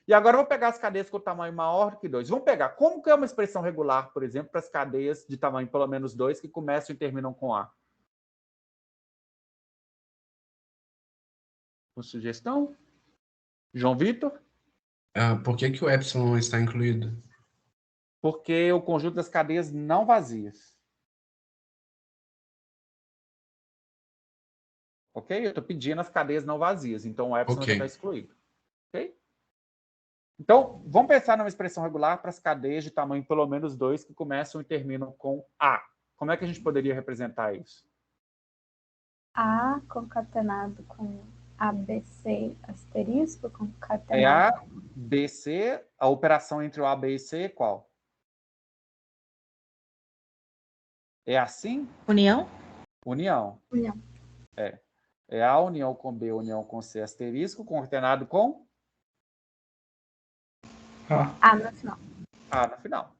E agora eu vou pegar as cadeias com tamanho maior que 2. Vamos pegar como que é uma expressão regular, por exemplo, para as cadeias de tamanho pelo menos 2 que começam e terminam com A. Uma sugestão? João Vitor? Por que que o epsilon está incluído? Porque o conjunto das cadeias não vazias. Ok? Eu estou pedindo as cadeias não vazias, então o epsilon já está excluído. Ok? Então, vamos pensar numa expressão regular para as cadeias de tamanho pelo menos 2 que começam e terminam com A. Como é que a gente poderia representar isso? A concatenado com ABC asterisco concatenado. É A, B, C. A operação entre o A, B e C é qual? É assim? União? União. União. É A união com B, união com C asterisco, concatenado com A no final. A no final.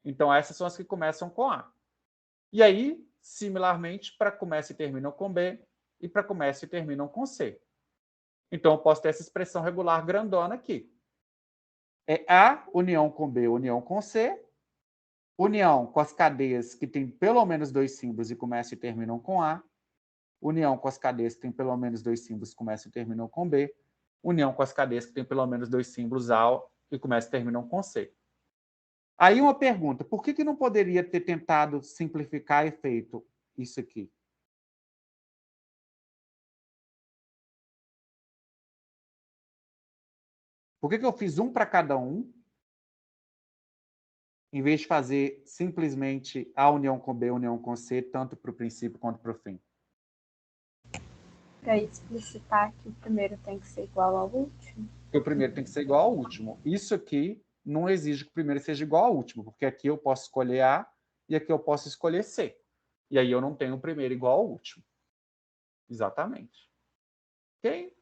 Então, essas são as que começam com A. E aí, similarmente, para começam e terminam com B e para começam e terminam com C. Então, eu posso ter essa expressão regular grandona aqui. É A união com B, união com C, união com as cadeias que têm pelo menos 2 símbolos e começam e terminam com A, união com as cadeias que têm pelo menos 2 símbolos e começam e terminam com B, união com as cadeias que têm pelo menos 2 símbolos A e começam e terminam com C. Aí uma pergunta, por que não poderia ter tentado simplificar e feito isso aqui? Por que eu fiz um para cada um, em vez de fazer simplesmente A união com B, união com C, tanto para o princípio quanto para o fim? Para explicitar que o primeiro tem que ser igual ao último. O primeiro tem que ser igual ao último. Isso aqui não exige que o primeiro seja igual ao último, porque aqui eu posso escolher A e aqui eu posso escolher C. E aí eu não tenho o primeiro igual ao último. Exatamente. Ok?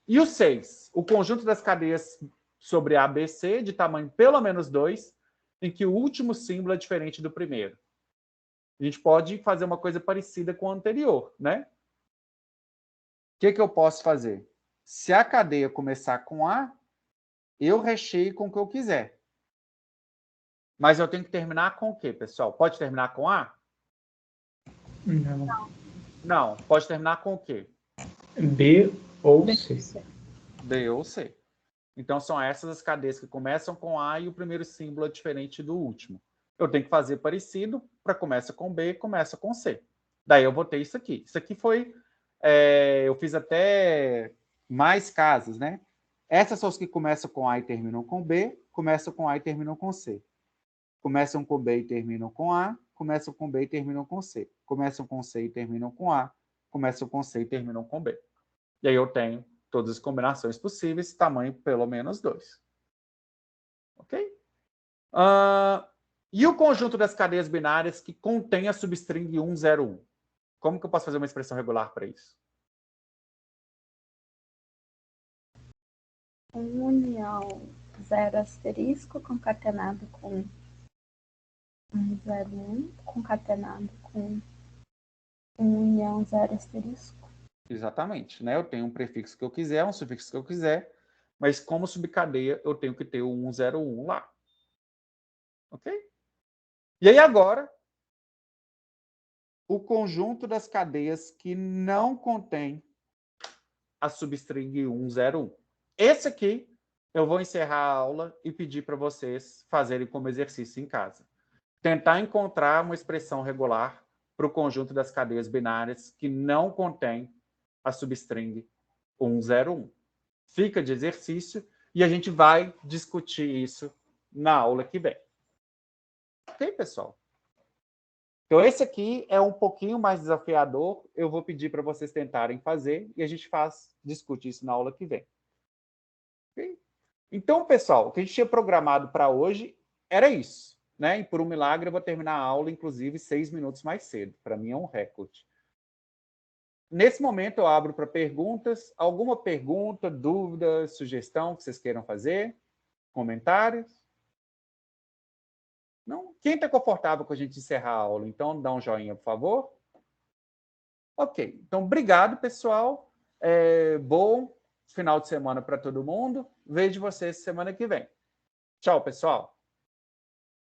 E o 6? O conjunto das cadeias sobre A, B, C, de tamanho pelo menos 2, em que o último símbolo é diferente do primeiro. A gente pode fazer uma coisa parecida com o anterior, né? O que eu posso fazer? Se a cadeia começar com A, eu recheio com o que eu quiser. Mas eu tenho que terminar com o quê, pessoal? Pode terminar com A? Não. Não. Pode terminar com o quê? B ou C. B ou C. Então, são essas as cadeias que começam com A e o primeiro símbolo é diferente do último. Eu tenho que fazer parecido para começa com B e começa com C. Daí eu vou ter isso aqui. Isso aqui foi... eu fiz até mais casos, né? Essas são as que começam com A e terminam com B, começam com A e terminam com C. Começam com B e terminam com A, começam com B e terminam com C. Começam com C e terminam com A, começam com C e terminam com B. E aí eu tenho todas as combinações possíveis, tamanho pelo menos 2. Ok? E o conjunto das cadeias binárias que contém a substring 101? Como que eu posso fazer uma expressão regular para isso? União 0 asterisco concatenado com 101 concatenado com união 0 asterisco. Exatamente, né? Eu tenho um prefixo que eu quiser, um sufixo que eu quiser, mas como subcadeia eu tenho que ter o 101 lá. Ok? E aí agora, o conjunto das cadeias que não contém a substring 101. Esse aqui eu vou encerrar a aula e pedir para vocês fazerem como exercício em casa. Tentar encontrar uma expressão regular para o conjunto das cadeias binárias que não contém a substring 101. Fica de exercício e a gente vai discutir isso na aula que vem. Ok, pessoal? Então, esse aqui é um pouquinho mais desafiador. Eu vou pedir para vocês tentarem fazer e a gente discute isso na aula que vem. Okay? Então, pessoal, o que a gente tinha programado para hoje era isso, né? E por um milagre eu vou terminar a aula, inclusive, 6 minutos mais cedo. Para mim é um recorde. nesse momento eu abro para perguntas. Alguma pergunta, dúvida, sugestão que vocês queiram fazer? Comentários? Não? Quem está confortável com a gente encerrar a aula? Então, dá um joinha, por favor. Ok. Então, obrigado, pessoal. Bom final de semana para todo mundo. Vejo vocês semana que vem. Tchau, pessoal.